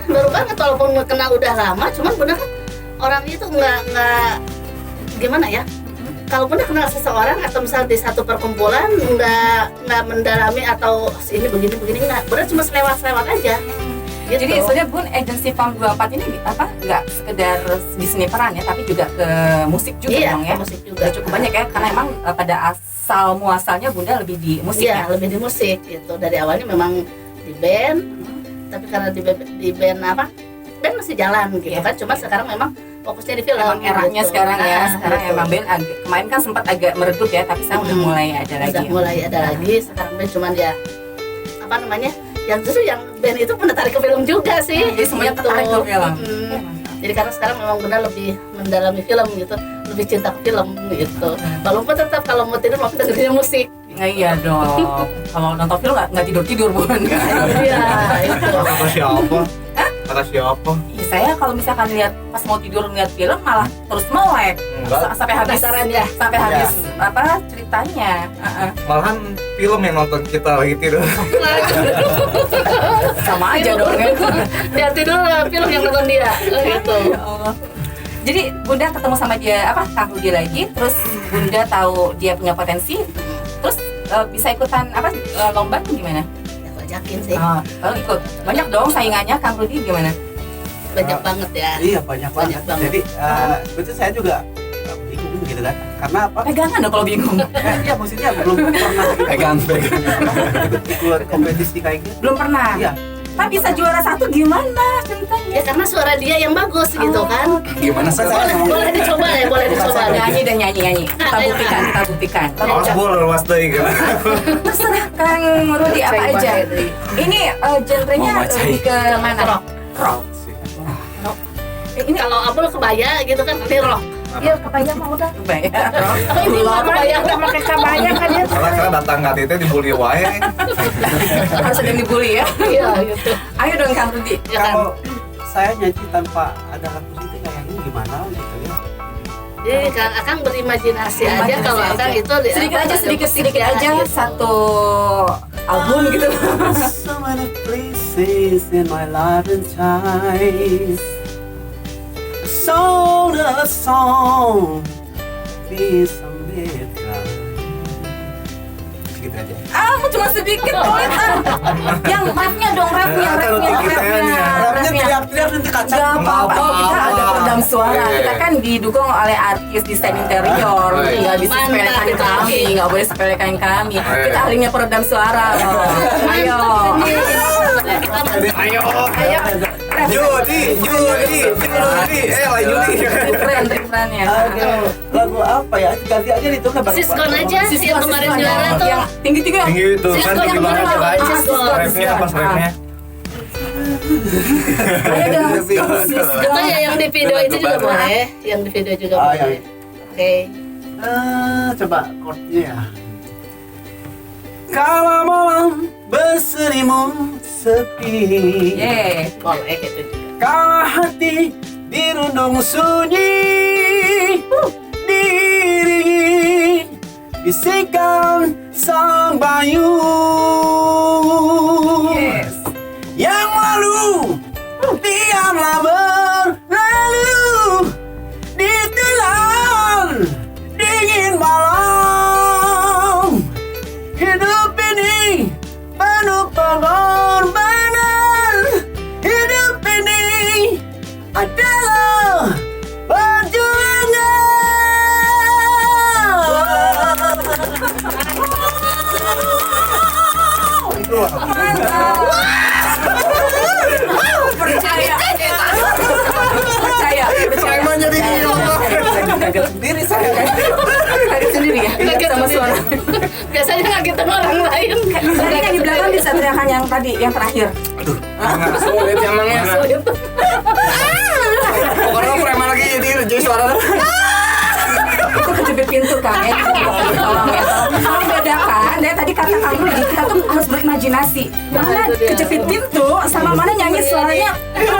Baru banget walaupun kenal udah lama, cuman Bunda kan orangnya itu nggak gimana ya. Kalau Bunda kenal seseorang atau misalnya di satu perkumpulan nggak mendalami atau ini begini nggak. Bunda cuma selewat aja. Gitu. Jadi sebenarnya Bun agensi Farm 24 ini nggak sekedar di seni peran ya, tapi juga ke musik juga iya, dong ya. musik juga. Udah cukup banyak ya, karena emang pada asal muasalnya Bunda lebih di musik Iya, ya. lebih di musik gitu. Dari awalnya memang di band, tapi karena di band band masih jalan gitu Iya. kan. Cuma sekarang memang fokusnya di film. Emang eranya gitu. sekarang ya, sekarang gitu. emang band kemarin kan sempat agak meredup ya, tapi sekarang udah mulai ada lagi. Udah mulai ada lagi. Sekarang band cuman ya yang justru yang band itu pun tertarik ke film juga sih. Jadi semuanya tertarik ke film. Jadi karena sekarang memang benar lebih mendalami film gitu, lebih cinta ke film gitu. Walaupun tetap kalau mau tidur mau dengerin musik. Iya dong. Kalau nonton film nggak tidur Bun. Iya itu. Kata siapa? Kata siapa? Iya, saya kalau misalkan lihat pas mau tidur ngeliat film malah terus melek Enggak. sampai habis Penasaran ya. sampai habis ceritanya. Malahan film yang nonton kita lagi tidur. Sama aja dong ya. Dia tidur film yang nonton dia gitu. Ya Allah. Jadi Bunda ketemu sama dia Kang Rudi lagi, terus Bunda tahu dia punya potensi, terus bisa ikutan lomba tuh gimana? Ya aku ajakin sih. Kalau ikut banyak dong saingannya Kang Rudi gimana? Banyak banget ya. Iya banyak banget. banget. Jadi betul saya juga bingung gitu kan. Karena apa? Pegangan dong kalau bingung. Ya maksudnya belum pernah Pegang. ikut kompetisi kayak gitu. Belum pernah. Iya. Tapi bisa juara 1 gimana ceritanya? Ya karena suara dia yang bagus gitu kan. Gimana sih? Boleh dicoba ya, boleh dicoba. Nyanyi dan nyanyi. Kita Ayo, buktikan. Harus boleh luas deh gitu. Terserah Kang Rudi apa aja. Ini genrenya Mau macai. lebih ke mana? Rock. Ini Kalau Abul kebaya gitu kan, ini rock. Iya, kebaya mah udah kebaya. Ini mah kebaya udah pakai kebaya kan ya. Karena datang ke itu dibully wae. Harus ada yang dibully ya. Iya gitu. Ayo dong Kang Rudi. Ya kan. Kalau saya nyanyi tanpa ada lagu itu kayaknya gimana gitu ya. Jadi Kang Akang berimajinasi aja kalau Akang itu sedikit aja satu album gitu. So many places in my life and time. So the song be some gitu aja. Cuma sedikit boleh yang rapnya dong, rapnya. Rapnya teriak-teriak nanti kaca. Gak apa-apa, kita ada peredam suara. Kita kan didukung oleh artis desain interior. Nggak bisa sepelekan kami, nggak boleh sepelekan kami. Kita ahlinya peredam suara loh. Ayo. Ayo. Judi. Lain Judi. Different-differentnya. Oke, lagu apa ya? Ganti aja itu kan baru. Siskon aja sih yang kemarin juara tuh. Yang tinggi-tinggi. Tinggi itu kan Siskon tinggi yang banget kemarin kan. Siskon. Rapnya pas rapnya. Ayo dong. Atau ya yang di video itu juga boleh. Yang di video juga Ah, boleh. Oke. Coba chordnya ya. Kalau malam berselimu sepi, Boleh gitu juga. kalau hati dirundung sunyi, diiringi bisikan sang bayu. Yang lalu diamlah berlalu, ditelan dingin malam. Hidup ini penuh pengorbanan. Hidup ini adalah Percaya. Emang jadi kaget sendiri saya. Kaget sendiri ya. Kaget Sama sendiri. suara. Biasanya ngagetin orang lain. Tadi kan di belakang bisa teriakan yang tadi, yang terakhir. sulit emangnya. Pokoknya preman lagi jadi suara. Itu kejepit pintu kan ya. Tolong ya. Kalau bedakan, dari tadi kata kamu Rudi, kita tuh harus berimajinasi. Mana kejepit pintu sama mana nyanyi suaranya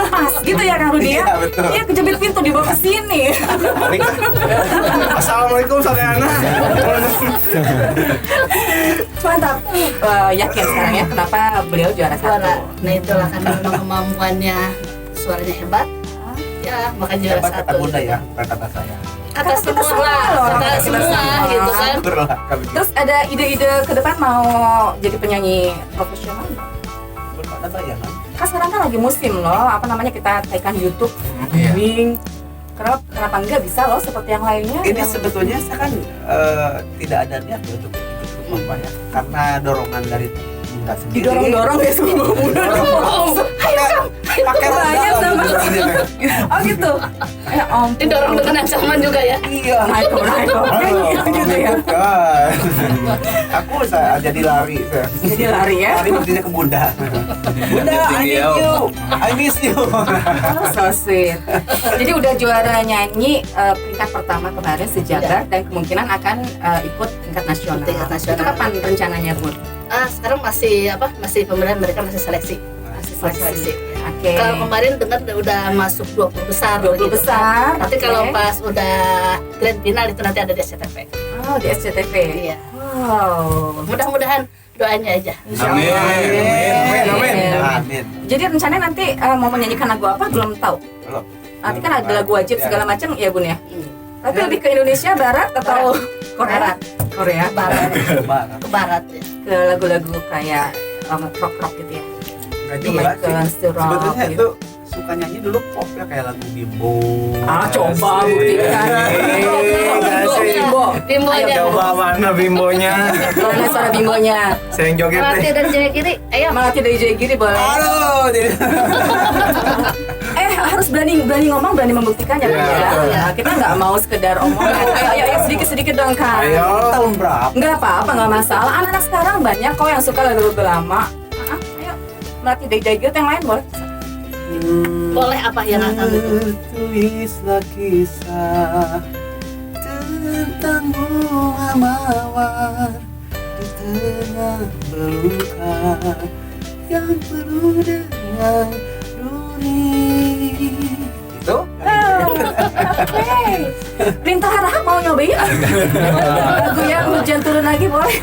pas gitu ya Kang Rudi ya. Iya, betul. Iya kejepit pintu dibawa ke sini. Assalamualaikum saudara. Mantap. Yakin sekarang ya kenapa beliau juara Suara. 1. Nah itulah karena memang kemampuannya suaranya hebat. Ya, maka juara Hebat kata 1. bunda ya, bukan kata saya. Kata Kita semua semua lah, loh. kata Kita semua semua. gitu kan. Berlah kami. Terus ada ide-ide ke depan mau jadi penyanyi profesional? Belum ada bayangan. Kan sekarang kan lagi musim loh, apa namanya kita taykan YouTube, streaming. Kenapa enggak bisa loh seperti yang lainnya? Ini yang sebetulnya saya kan tidak ada niat untuk ikut lomba ya, karena dorongan dari bunda sendiri. didorong-dorong ya semua muda. Pakai Banyak sama. Oh gitu. Ya ampun. Didorong dengan ancaman juga ya. Iya. Naik gitu ya. Kan. Aku saya jadi lari saya. Jadi lari ya. Lari buktinya ke bunda. Bunda, I need you. I miss you. Oh, so sweet. Jadi udah juara nyanyi peringkat pertama kemarin sejagat dan kemungkinan akan ikut tingkat nasional. Tingkat nasional. Itu kapan rencananya, Bun? Sekarang masih masih pemilihan, mereka masih seleksi. Seleksi. Oke. Kalau kemarin dengar udah masuk 20 besar. 20 besar. Nanti oke. kalau pas udah grand final itu nanti ada di SCTV. Oh, di SCTV. Iya. Wow. Mudah-mudahan doanya aja. Amin. Amin. Amin. Jadi rencananya nanti mau menyanyikan lagu apa belum tahu. Belum. Nanti kan ada lagu wajib Ya. segala macam ya, Bun ya. Hmm. Tapi lebih ke Indonesia Barat atau Korea? Barat. Korea. Ke barat, Barat. ke barat ya. Ke lagu-lagu kayak rock-rock gitu ya. Nggak Di juga Michael sih. Still Rock Sebetulnya gitu. itu suka nyanyi dulu pop ya kayak lagu Bimbo. Coba Asik. buktikan. Bimbo. Bimbonya. Coba mana bimbonya? Mana suara bimbonya? Saya yang joget Melati deh. dan Jaya Giri. Ayo. Melati dari Jaya Giri boleh. Aduh, jadi Harus berani ngomong, berani membuktikan ya, Iya, Kak, betul. ya. Kita nggak mau sekedar omongan. Ayo sedikit dong, Kak. Ayo. tahun berapa? Nggak apa-apa, nggak masalah. Anak-anak sekarang banyak kok yang suka lagu-lagu lama. Ayo, Melati dari Jaya Giri, yang lain boleh. Boleh apa yang akan itu? Tulislah kisah tentang bunga mawar di tengah belukar yang penuh dengan duri. Itu? Oke. Rinta Harahap mau nyobain? Lagu yang hujan turun lagi boleh.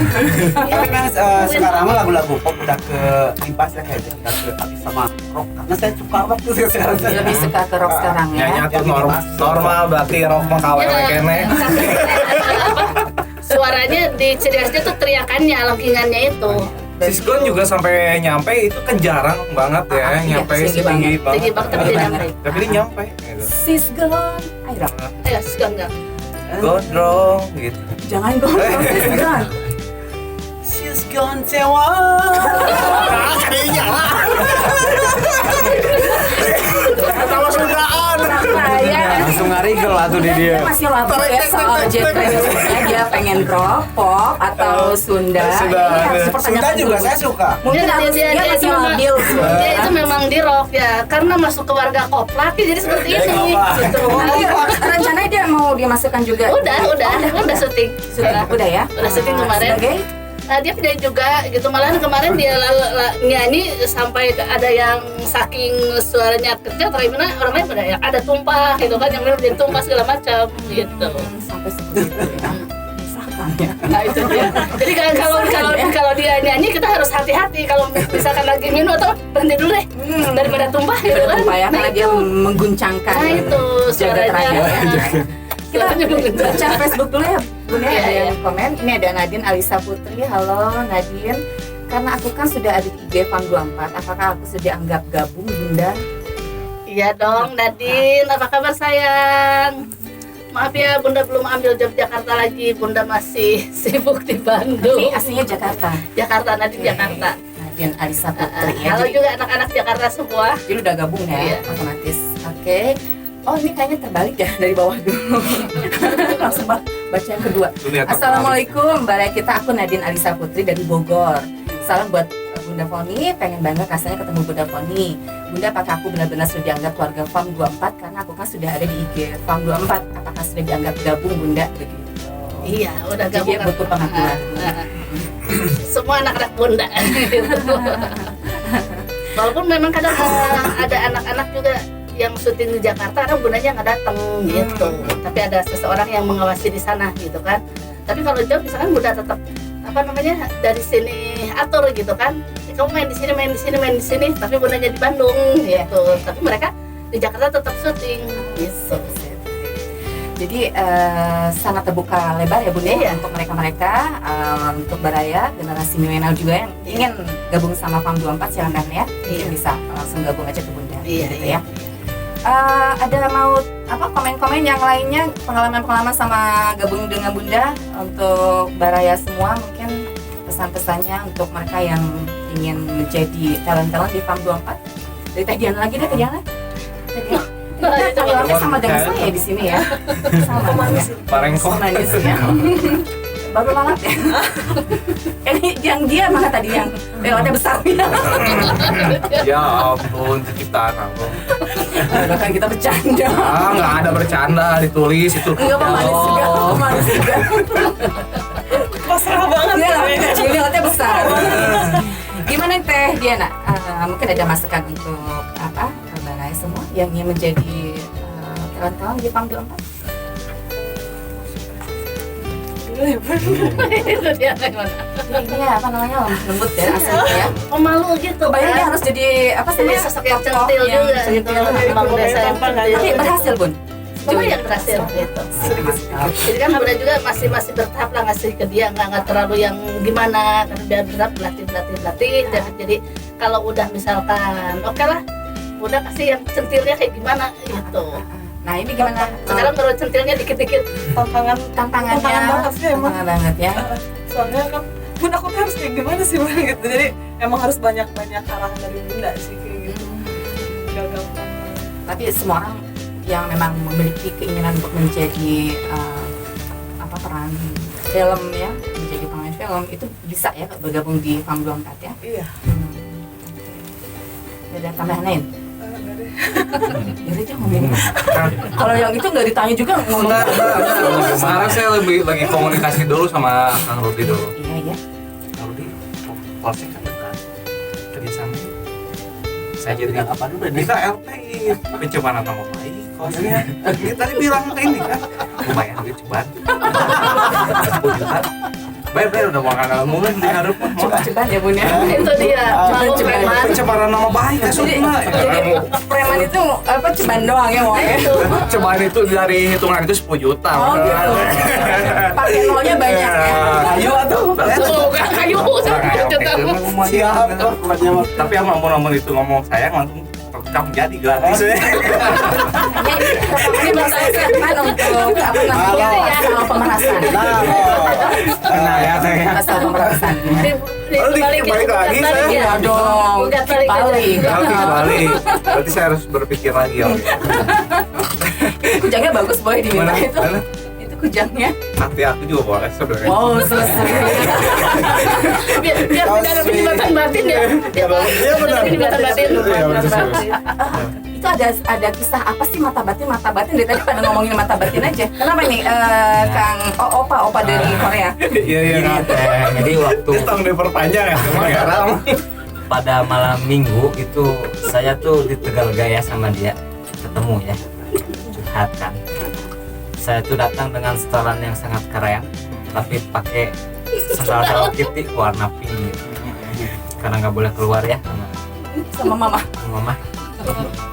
Tapi kan sekarang mah lagu-lagu pop udah ke lipas ya kayaknya udah ke habis sama rock karena saya suka rock tuh sekarang. Lebih suka ke rock sekarang ya. Nyanyi tuh normal berarti rock mah kawe kene. Suaranya di ciri khasnya tuh teriakannya, lengkingannya itu. Siskon juga sampai nyampe itu kan jarang banget ya, Iya, nyampe tinggi setinggi banget. banget. Tinggi banget tapi dia nyampe. Tapi dia nyampe gitu. Sisgon. Ayo, Rock. Ayo, sekarang enggak. Gondrong gitu. Jangan gondrong Sisgon. She's gone sewa. Sama sundaan. Saya Langsung ngarigel lah tuh di dia. masih labil ya soal genre musiknya. Dia pengen rock, pop, atau Sunda. Sunda. Ini harus Sunda dipertanyakan juga dulu. saya suka. Mungkin harus dia masih itu memang- labil. dia itu memang di rock ya, karena masuk ke warga koplat ya, jadi seperti Jadi ini. koplat. Gitu. Nanti rencananya dia mau dimasukkan juga. Udah syuting. Udah ya. Udah syuting kemarin. Sebagai Dia penyanyi juga gitu, malahan kemarin dia nyanyi sampai ada yang saking suaranya kecil atau gimana, orang lain pada ya ada tumpah gitu kan, yang benar jadi tumpah segala macam gitu. sampai seperti itu ya. Misalkan ya. Nah itu dia. Jadi kalau dia nyanyi kita harus hati-hati kalau misalkan lagi minum atau berhenti dulu deh daripada tumpah gitu kan. Bertumpah ya, Nah karena dia itu. mengguncangkan. Nah itu Jaga suaranya. terakhir ya. Kita Suaranya mengguncang. baca Facebook dulu ya, Bunda. Iya, Ada iya. yang komen. Ini ada Nadine Alisa Putri. Halo Nadine. Karena aku kan sudah ada di IG Fam 24, apakah aku sudah anggap gabung, Bunda? Iya dong, Nadine. Apa kabar sayang? Maaf ya, Bunda belum ambil job Jakarta lagi. Bunda masih sibuk di Bandung. Ini aslinya Jakarta. Jakarta, Nadine Jakarta. Nadine Alisa Putri ya. Halo Jadi, juga anak-anak Jakarta semua. jadi udah gabung ya, Iya. otomatis. Oke. Oh ini kayaknya terbalik ya dari bawah dulu. Langsung baca yang kedua. Tuh, lihat. Assalamualaikum, Mbak kita, aku Nadine Alisa Putri dari Bogor. Salam buat Bunda Foni, pengen banget rasanya ketemu Bunda Foni. Bunda, apakah aku benar-benar sudah dianggap keluarga Fam 24? Karena aku kan sudah ada di IG Fam 24. Apakah sudah dianggap gabung, Bunda? Begitu. Iya, udah Jadi gabung. dia butuh pengakuan. Semua anak-anak Bunda. Walaupun memang kadang ada anak-anak juga yang syuting di Jakarta, kadang Bundanya nggak datang gitu. Tapi ada seseorang yang mengawasi di sana gitu kan. Tapi kalau job misalkan Bunda tetap apa namanya dari sini atur gitu kan. Kamu main di sini, main di sini, main di sini. Tapi Bundanya di Bandung gitu. Tapi mereka di Jakarta tetap syuting gitu. Jadi sangat terbuka lebar ya Bunda Iya. untuk mereka-mereka, untuk Baraya, generasi milenial juga yang ingin gabung sama Fam 24, silakan ya. Mungkin Iya. bisa langsung gabung aja ke Bunda. Iya, gitu iya. ya. Ada mau apa komen-komen yang lainnya, pengalaman-pengalaman sama gabung dengan Bunda untuk Baraya semua, mungkin pesan-pesannya untuk mereka yang ingin menjadi talent-talent di Fam 24. Dari Teh Diana lagi deh, Teh Diana. Teh Diana. Kita talentnya sama dengan saya di sini ya. Sama ya. Parengkok. Manis ya. Baru lalat ya. Ini yang dia mana tadi yang lewatnya besar ya. Ya ampun, ciptaan aku. Bahkan kita bercanda. Nggak ada bercanda, ditulis itu. Enggak manis juga, manis juga. Pasrah banget Iya lah, ya. kecil lewatnya besar. Gimana Teh Diana? Mungkin ada masukan untuk apa? Baraya semua yang ingin menjadi talent-talent di Fam 24. Itu dia gimana? Ini apa namanya, lembut ya aslinya ya. Pemalu gitu Kebayang dia kan. harus jadi apa sih? Jadi sosok yang centil juga gitu. Emang desa yang centil. Tapi berhasil Bun. Lumayan berhasil gitu. Jadi kan Bunda juga masih bertahap lah ngasih ke dia, nggak terlalu yang gimana, karena biar bertahap berlatih. Jadi kalau udah misalkan oke lah Bunda kasih yang centilnya kayak gimana gitu. Nah ini gimana? Sekarang baru centilnya dikit-dikit. tantangan Tantangannya banget sih emang. tantangan banget ya. Soalnya kan bunda aku tuh harus kayak gimana sih bunda gitu. Jadi emang harus banyak arahan dari bunda sih kayak gitu. Gak gampang. Tapi semua orang yang memang memiliki keinginan untuk menjadi peran film ya, menjadi pemain film itu bisa ya bergabung di Pam 24 ya. Iya. Ada tambahan lain? Enggak deh. Jadi dia ngomong. Kalau yang itu nggak ditanya juga ngomong. Enggak. Sekarang saya lagi komunikasi dulu sama Kang Rudi dulu. Iya. Kang Rudi, polsek kan dekat. Kerjasama. Saya jadi dengan apa dulu nih? bisa LPI pencemaran nama baik. Kosnya dia tadi bilang ke ini kan lumayan duit ceban 10 juta. Bayar udah makan omongan di harap mah. Cepat ya bun ya. Itu dia mau preman. Pencemaran nama baik kan Jadi sudah. preman itu apa ceban doang ya mau ya. Ceban itu dari hitungan itu 10 juta. Oh gitu. Pakai nolnya banyak ya. Ayo atuh. Tuh kan kayu Siap tuh buatnya mah. Tapi yang ngomong itu ngomong sayang langsung kamu jadi gratis. Ini bahasa kan untuk apa namanya Halo. soal pemerasan. Nah ya saya. Soal pemerasan. Balik lagi saya. Iya dong. Balik. Balik. Berarti saya harus berpikir lagi ya. Kujangnya bagus boy diminta Mana? itu. Mana? Itu kujangnya. Hati aku juga boleh sebenarnya. Wow selesai. biar tidak ada penyebatan batin ya. Iya benar. Penyebatan batin. Iya benar. Itu ada kisah apa sih mata batin dari tadi pada ngomongin mata batin aja. Kenapa nih Kang opa dari Korea? Iya iya. Jadi waktu Dia tolong diperpanjang ya. Emang ya Ram. pada malam minggu itu saya tuh di Tegal Gaya sama dia ketemu ya, curhat kan. Saya tuh datang dengan setelan yang sangat keren, tapi pakai sandal Hello Kitty warna pink gitu. Karena nggak boleh keluar ya Sama mama. sama mama.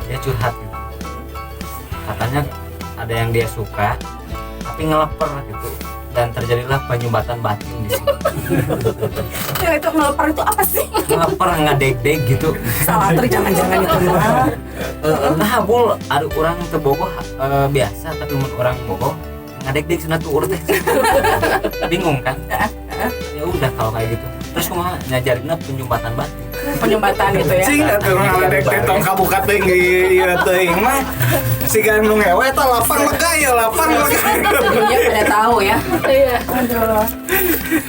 Dia curhat gitu. Katanya ada yang dia suka, tapi ngeleper gitu. Dan terjadilah penyumbatan batin di sini. Ya itu ngelepar itu apa sih? Ngeleper ngadeg-deg gitu. Salah jangan-jangan itu mah. Nah, bul, ada orang tebogoh biasa, tapi mun orang bogoh ngadeg-deg sunat tuh urut teh. Bingung kan? Ya udah kalau kayak gitu. Terus kumaha ngajarinna penyumbatan batin. Penyumbatan gitu ya. Sing atuh ngaledek teh tong kabuka teuing ieu teuing mah. Siga nu ngewe tah lapang lega ya lapang lega. Dunia pada tahu ya. Iya. Aduh.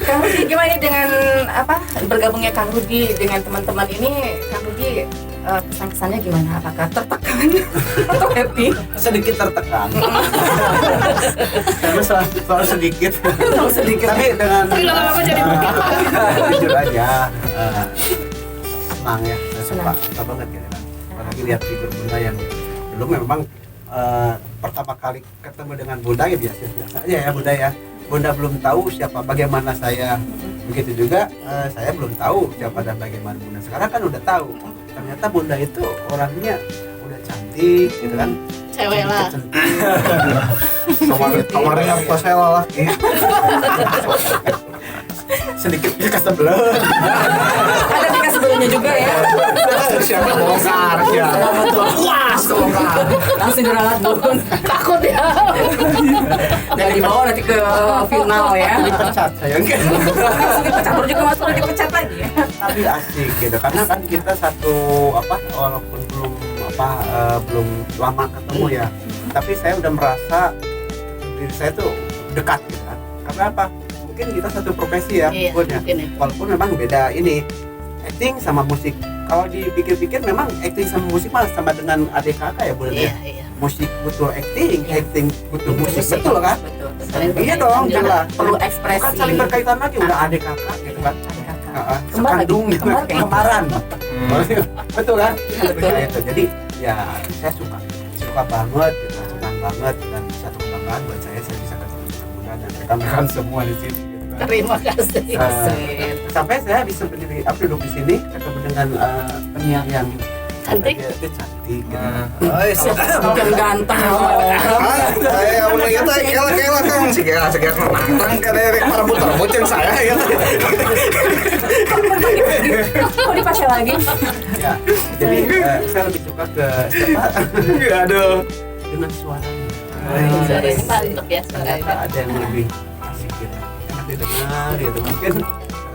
Kang Rudi gimana dengan apa bergabungnya Kang Rudi dengan teman-teman ini? Kang Rudi pesan-kesannya gimana? Apakah tertekan atau happy? Sedikit tertekan. Karena soal sedikit. Terlalu sedikit. Tapi dengan Tapi lama-lama jadi jujur aja senang ya, saya suka banget gitu kan. Apalagi lihat figur bunda yang dulu memang pertama kali ketemu dengan bunda ya biasa-biasa aja ya bunda ya. Bunda belum tahu siapa bagaimana saya, begitu juga saya belum tahu siapa dan bagaimana bunda. Sekarang kan udah tahu. Ternyata bunda itu orangnya udah cantik gitu kan. Cewek lah. Kemarin apa saya lelaki. Sedikit kesebelah. Ada tingkat sebelumnya juga ya. Siapa bongkar ya. Puas bongkar. Langsung diralat turun. Takut ya. Jangan dibawa nanti ke final ya. Dipecat sayang. Langsung dipecat baru juga masuk dipecat lagi ya. Tapi asik gitu karena kan kita satu walaupun belum lama ketemu ya, tapi saya udah merasa diri saya tuh dekat gitu kan. Karena apa? Mungkin kita satu profesi ya, Iya, Bun, ya. mungkin ya. Walaupun memang beda ini acting sama musik. Kalau dipikir-pikir memang acting sama musik malah sama dengan adik kakak ya Bun Iya, ya. iya. Musik butuh acting, Iya. acting butuh musik, betul kan? Betul. Saling Iya berkaitan dong, juga. jelas. Perlu ekspresi. Kan saling berkaitan lagi udah adik kakak gitu kan. Adik kakak. Kembar lagi, kembar kayaknya. kembaran. Betul kan? Betul. Itu. Jadi ya saya suka banget, gitu, senang banget dan satu kebanggaan buat saya bisa ketemu dengan Bunda dan rekan-rekan semua di sini. Gitu kan. Terima kasih. Sampai saya bisa berdiri duduk di sini ketemu dengan penyiar yang Cantik. dia cantik. Gitu. Bukan ganteng. Saya udah gitu kela kan sih kela nantang ka dari rebut-rebut yang saya ya. Kok dipasang lagi? Ya, jadi saya lebih suka ke siapa? Aduh. Dengan suaranya. Ini mantap ya Ternyata suaranya. ada yang lebih asik gitu. Enak didengar gitu. Mungkin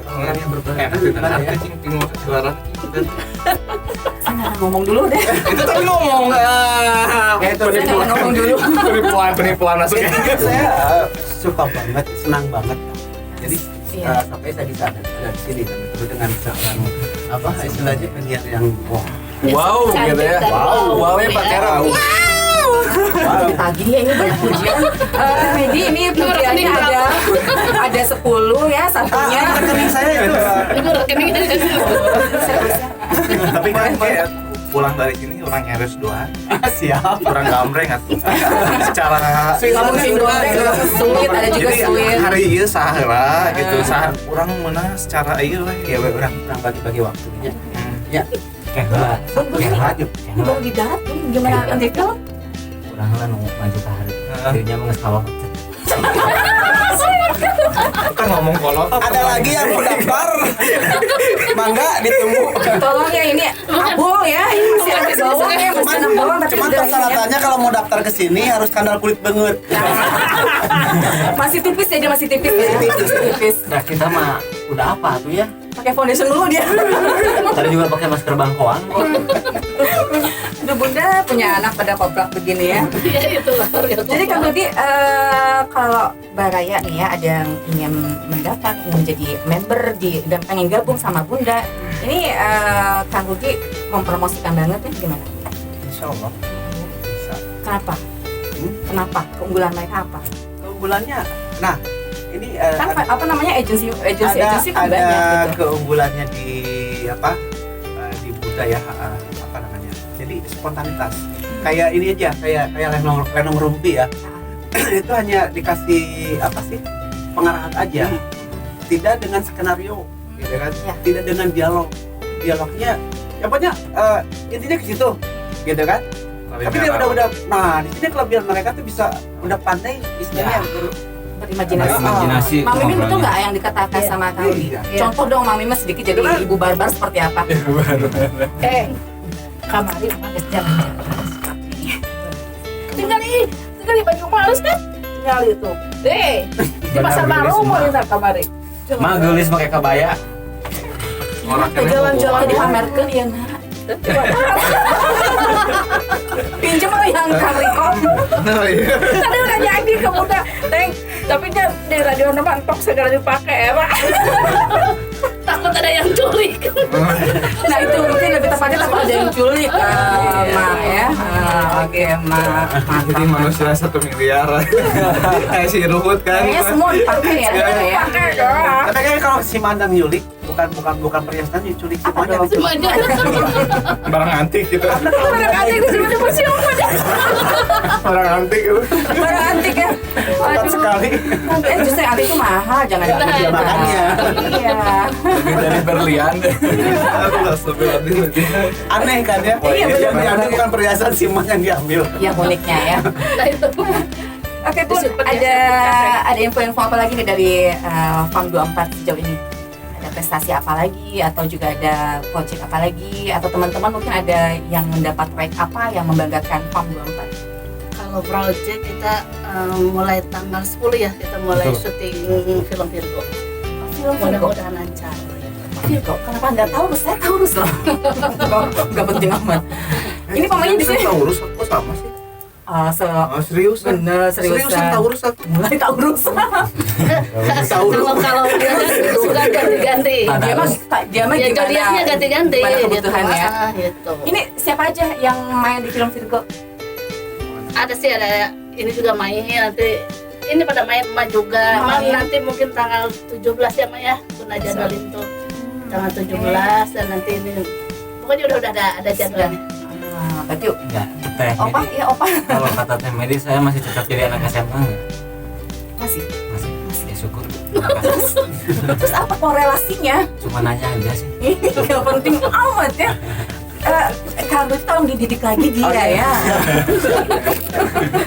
orang yang berbeda Enak didengar ya. cing tinggal suara. Nah, ngomong dulu deh. Itu tadi ngomong. Kayak itu Saya nggak ngomong dulu. Penipuan masuknya. saya suka banget, senang banget. Jadi Iya. sampai saya di sana, di sini kan, itu dengan seorang apa istilahnya penyiar yang Wow, gitu ya. Wow ya pakai raw. Ditagih ya ini banyak pujian. Medi ini pujiannya ada 10 ya satunya. rekening saya itu. Ibu rekeningnya Tapi kan kayak pulang dari sini orang nyaris doang. Siap. Orang gambreng atuh. Secara Nggak mungkin doang, sulit ada juga jadi sulit. hari ieu saha gitu. Saha urang meunang secara ieu we. Ya orang bagi-bagi waktunya. Ya, Kehela. kayak aja. Ini baru di datum gimana nanti kalau Kurang lah nunggu maju ke hari. Dirinya mau ngesawah. Kan ngomong kolot. Ada lagi yang mau daftar? Mangga ditunggu. tolong ya ini abol ya ini masih ada bawang ya masih ada bawang tapi Cuman udah ini ya. persyaratannya kalau mau daftar ke sini harus skandal kulit banget. Masih tipis ya dia masih tipis ya masih tipis. Nah kita mah udah apa tuh ya? Pakai foundation dulu dia. Tadi juga pakai masker bangkoan. Aduh bunda punya anak pada koplak begini ya. Iya itu. Jadi Kang Rudi kalau Baraya nih ya ada yang ingin mendaftar ingin menjadi member dan pengen gabung sama bunda. Ini Kang Rudi mempromosikan banget ya gimana? Insya Allah bisa. Kenapa? Kenapa? Keunggulan mereka apa? Keunggulannya, nah ini Kan apa namanya agensi kan ada banyak gitu. keunggulannya di apa di budaya apa namanya, jadi spontanitas kayak ini aja kayak lenong rumpi ya. Itu hanya dikasih apa sih pengarahan aja, tidak dengan skenario gitu kan, Ya. tidak dengan dialognya ya pokoknya intinya ke situ gitu kan. Tapi dia udah nah di sini kelebihan mereka tuh bisa udah pandai istilahnya Berimajinasi. Berimajinasi. Mami Mimin betul ngobrolnya. nggak yang dikatakan Iya. sama Kang Rudi? Iya. Contoh dong Mami Mimin sedikit jadi ibu barbar seperti apa? Kamari manis jalan-jalan seperti ini. Tinggal di baju males kan? Tinggal itu. Di pasar baru mau lihat kamari. Mah gelis pakai kabaya. Orang Jalan-jalan dipamerkan ya nak. Pinjam lah yang Kang Riko. Tadi udah jadi kemudian, Neng. Tapi dia di radio mantok segala dipakai ya, Pak. Takut ada yang culik. Nah itu mungkin lebih tepatnya takut ada yang culik Mak ya. Oke Mak. Jadi manusia 1 miliar. Kayak si Ruhut kan. Kayaknya semua dipakai ya. Pakai dong. tapi kayak kalau si Mandang nyulik bukan perhiasan culik semuanya dong? diculik. Semuanya. Barang antik gitu. Barang antik di sini siapa aja. Barang antik gitu. Barang antik ya. Cepat sekali. Justru yang antik itu mahal, jangan Nah, Ya, makanya Iya. Lebih dari berlian. aneh kan ya. Iya, benar. Yang diambil bukan perhiasan Simon yang diambil. Yang uniknya ya. Nah itu. Oke Bun, ada info-info apa lagi nih dari FAM 24 sejauh ini? Ada prestasi apa lagi atau juga ada project apa lagi atau teman-teman mungkin ada yang mendapat proyek apa yang membanggakan FAM 24? Kalau project kita mulai tanggal 10 ya kita mulai syuting film Virgo. Film Virgo. Mudah-mudahan lancar. Virgo, kenapa nggak Taurus? Saya Taurus loh. Nggak penting amat. Ini pemainnya di sini. Taurus aku sama sih. Serius kan? Bener, Seriusan Taurus aku. Mulai Taurus. Kalau dia suka ganti-ganti. Dia mah Ya gimana? zodiaknya ganti-ganti Gimana gitu. kebutuhannya? Gitu. Ini siapa aja yang main di film Virgo? Ada sih ada ini juga main nanti ini pada main emak juga. Main. Nanti mungkin tanggal 17 ya Mak ya. Sudah jadwalin tuh. Tanggal 17 dan nanti ini pokoknya udah ada jadwalnya. Berarti Enggak, Teh Opa, Medi. iya Opa. Kalau kata Teh Medi saya masih tetap jadi anak SMA enggak? Masih. Masih. Ya syukur. Terima kasih. Terus apa korelasinya? Cuma nanya aja sih. Gak penting amat ya. Kang Rudi tolong dididik lagi dia ya.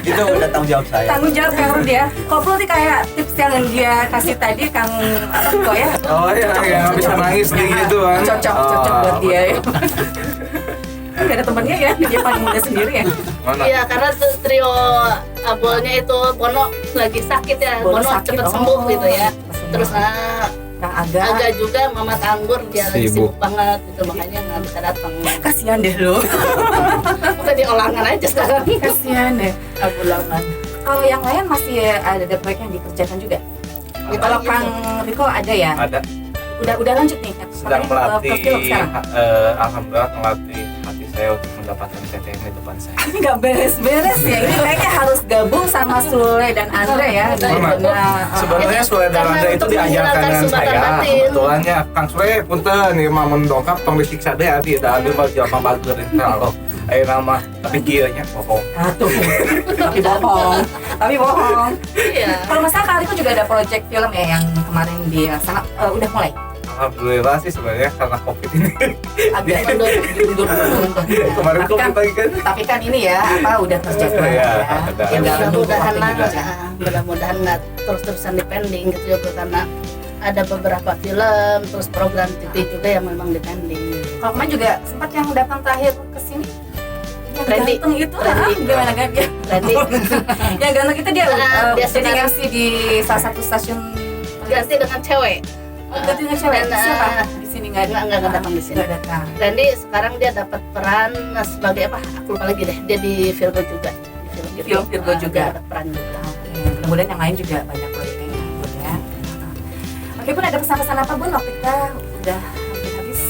Itu udah tanggung jawab saya. Tanggung jawab Kang Rudi ya. Kalau perlu sih kayak tips yang dia kasih tadi Kang apa kok ya? Oh iya, yang bisa nangis kayak gitu kan. Cocok buat dia ya. Gak ada temennya ya, dia paling muda sendiri ya. Mana? Iya, karena trio abolnya itu Bono lagi sakit ya. Bono Bono sakit, cepet oh. sembuh gitu ya. Sembuh. Terus Kang Aga, agak juga Mamat Anggur dia lagi Sibuk. sibuk banget gitu, makanya nggak bisa datang. kasihan deh lo. Udah di olangan aja sekarang. Kasihan deh, Abu Laman. Kalau yang lain masih ada proyek yang dikerjakan juga. Ya, Kalau paling Kang Riko ada ya? Ada Udah lanjut nih. sedang Katanya ke film melatih, sekarang. alhamdulillah melatih hati saya untuk mendapatkan CTM di depan saya. Ini nggak beres-beres ya. Ini kayaknya harus gabung sama Sule dan Andre ya. Sebenarnya Sule dan Karena Andre itu untuk diajarkan menghilangkan dengan sumbatan saya. batin. Kebetulannya Kang Sule punten nih mah mendongkap tong disiksa deh adi da adi mah jelema bager kalau aya nama tapi kieu nya bohong. Aduh, tapi bohong. Iya. Kalau masalah Kak Riko juga ada project film ya yang kemarin dilaksanakan, udah mulai. Alhamdulillah sih sebenarnya karena Covid ini. Agak diundur. Kemarin Tapi kan- Covid lagi kan. Tapi kan ini ya, udah kerja Iya, ya. ada. Tinggal nunggu Mudah-mudahan waktu lah, juga. mudah-mudahan nggak terus-terusan dipending gitu juga karena ada beberapa film terus program TV juga yang memang dipending. Kalau kemarin juga sempat yang datang terakhir ke sini yang Randy. ganteng itu Randy. gimana kan dia? Randy Yang ganteng itu dia Dia jadi sekarang- MC di salah satu stasiun. ganti dengan cewek. Ganti dengan cewek. Dan, Siapa? Di sini nggak ada. nggak datang di sini. Nggak datang. Randy sekarang dia dapat peran sebagai apa? Aku lupa lagi deh. Dia di Virgo juga. Di film Virgo juga. Dia dapat peran juga. Oke, mudah-mudahan yang lain juga banyak proyeknya ya, Bun ya. Oke Bun, ada pesan-pesan apa Bun? Waktu kita udah hampir habis.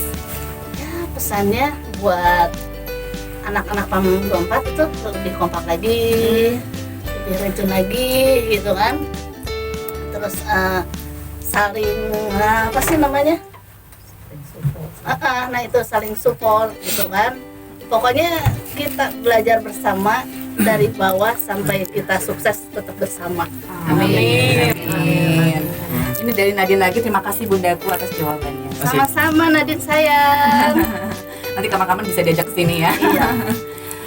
Ya pesannya buat anak-anak PAM 24 itu lebih kompak lagi, lebih rajin lagi gitu kan. Terus saling apa sih namanya? Nah itu saling support gitu kan. Pokoknya kita belajar bersama dari bawah sampai kita sukses tetap bersama. Amin. Amin. Ini dari Nadine lagi, terima kasih Bundaku atas jawabannya. Sama-sama Nadine sayang. Nanti kapan-kapan bisa diajak ke sini ya. Iya.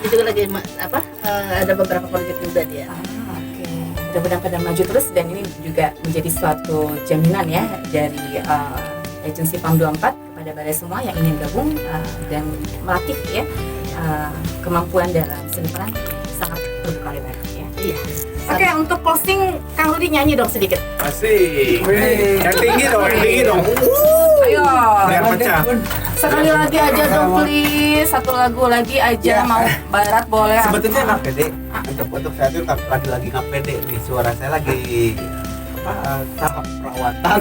Dia juga lagi ada beberapa proyek juga dia. Oke, mudah-mudahan pada maju terus dan ini juga menjadi suatu jaminan ya dari agensi PAM 24 kepada Balai semua yang ingin gabung dan melatih ya kemampuan dalam seni peran sangat terbuka lebar ya. Iya. Oke, untuk closing Kang Rudi nyanyi dong sedikit. Asik. Wih. Yang tinggi dong, yang tinggi dong. Ayo. Biar pecah. Sekali lagi aja dong please. Satu lagu lagi aja mau barat boleh. Sebetulnya nggak pede. Untuk saya tuh lagi nggak pede nih, suara saya lagi tahap perawatan.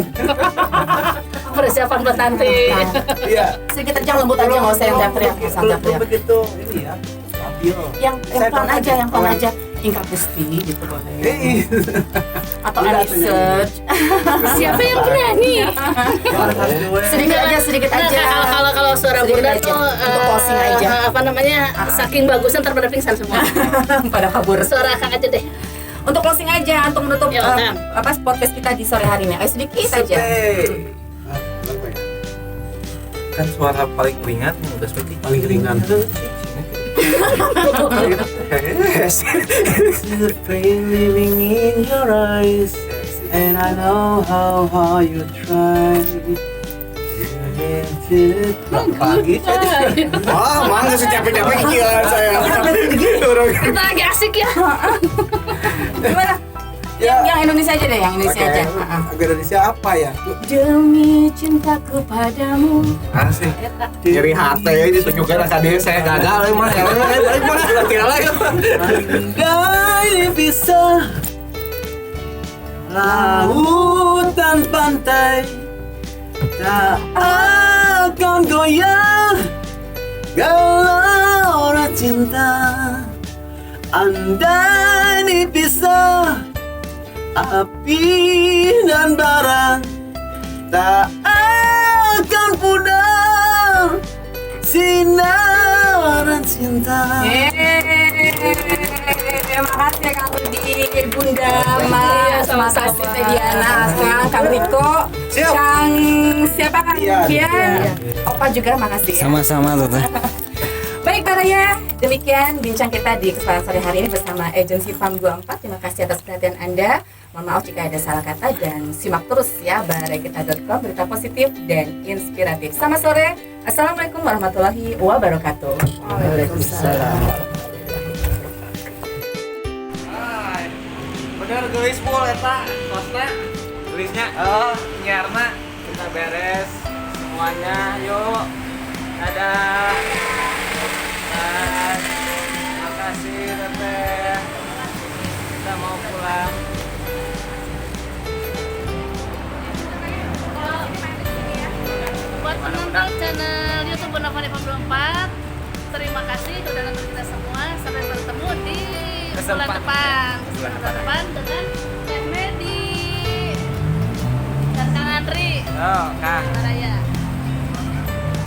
Persiapan buat nanti. Iya. Sedikit aja lembut aja nggak usah yang teriak-teriak. Nggak usah Belum teriak. begitu ini ya. Stabil. Yang Saya pelan tahu aja, yang pelan pelan. aja. Ingkap Gusti gitu boleh. Atau Tidak, Anisearch. Siapa yang bernyanyi? Sedikit aja. Kalau suara Sedikit Bunda aja. tuh Untuk closing aja. apa namanya? Saking bagusnya ntar pada pingsan semua. Pada kabur. Suara Kang aja deh. Untuk closing aja, untuk menutup Ya, Kang. podcast kita di sore hari ini. Ayo sedikit aja. Kan suara paling ringan yang udah seperti Paling ringan. Yes. Living in your eyes, and I know how hard you try. Pagi Wah, mana sih capek-capek gila saya. Kita lagi asik ya. Gimana? Yang Indonesia aja deh, yang Indonesia aja. Indonesia apa ya? Demi cintaku padamu. Asik. Nyeri hati ya ditunjukkan ke dia saya gagal emang. Balik mana? Tinggal lagi. Andai bisa lautan pantai tak akan goyah gelora cinta. Andai bisa api dan bara tak akan pudar sinaran cinta. Terima kasih ya Kang Rudi, Bunda, Mas, sama-sama. Mas Asti, Diana, Askan, Kang Riko, Siap. Kang siapa Kang Kian. Kian, Opa juga makasih ya. Sama-sama Tante. Baik Baraya, demikian bincang kita di kesempatan sore hari ini bersama agensi PAM 24. Terima kasih atas perhatian Anda. Mohon maaf jika ada salah kata dan simak terus ya barekita.com, berita positif dan inspiratif. Selamat sore. Assalamualaikum warahmatullahi wabarakatuh. Waalaikumsalam. Bener gelis full eta kosna gelisnya nyiarna kita beres semuanya yuk dadah dan makasih teteh kita mau pulang. Buat penonton channel YouTube Bonafide 54, terima kasih sudah nonton kita semua. Sampai bertemu di bulan depan dengan Teh Medi dan Kang Andri Oh, Kang. Baraya.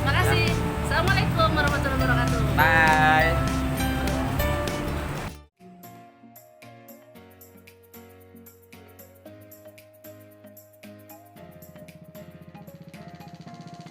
Makasih. Assalamualaikum warahmatullahi wabarakatuh. Bye.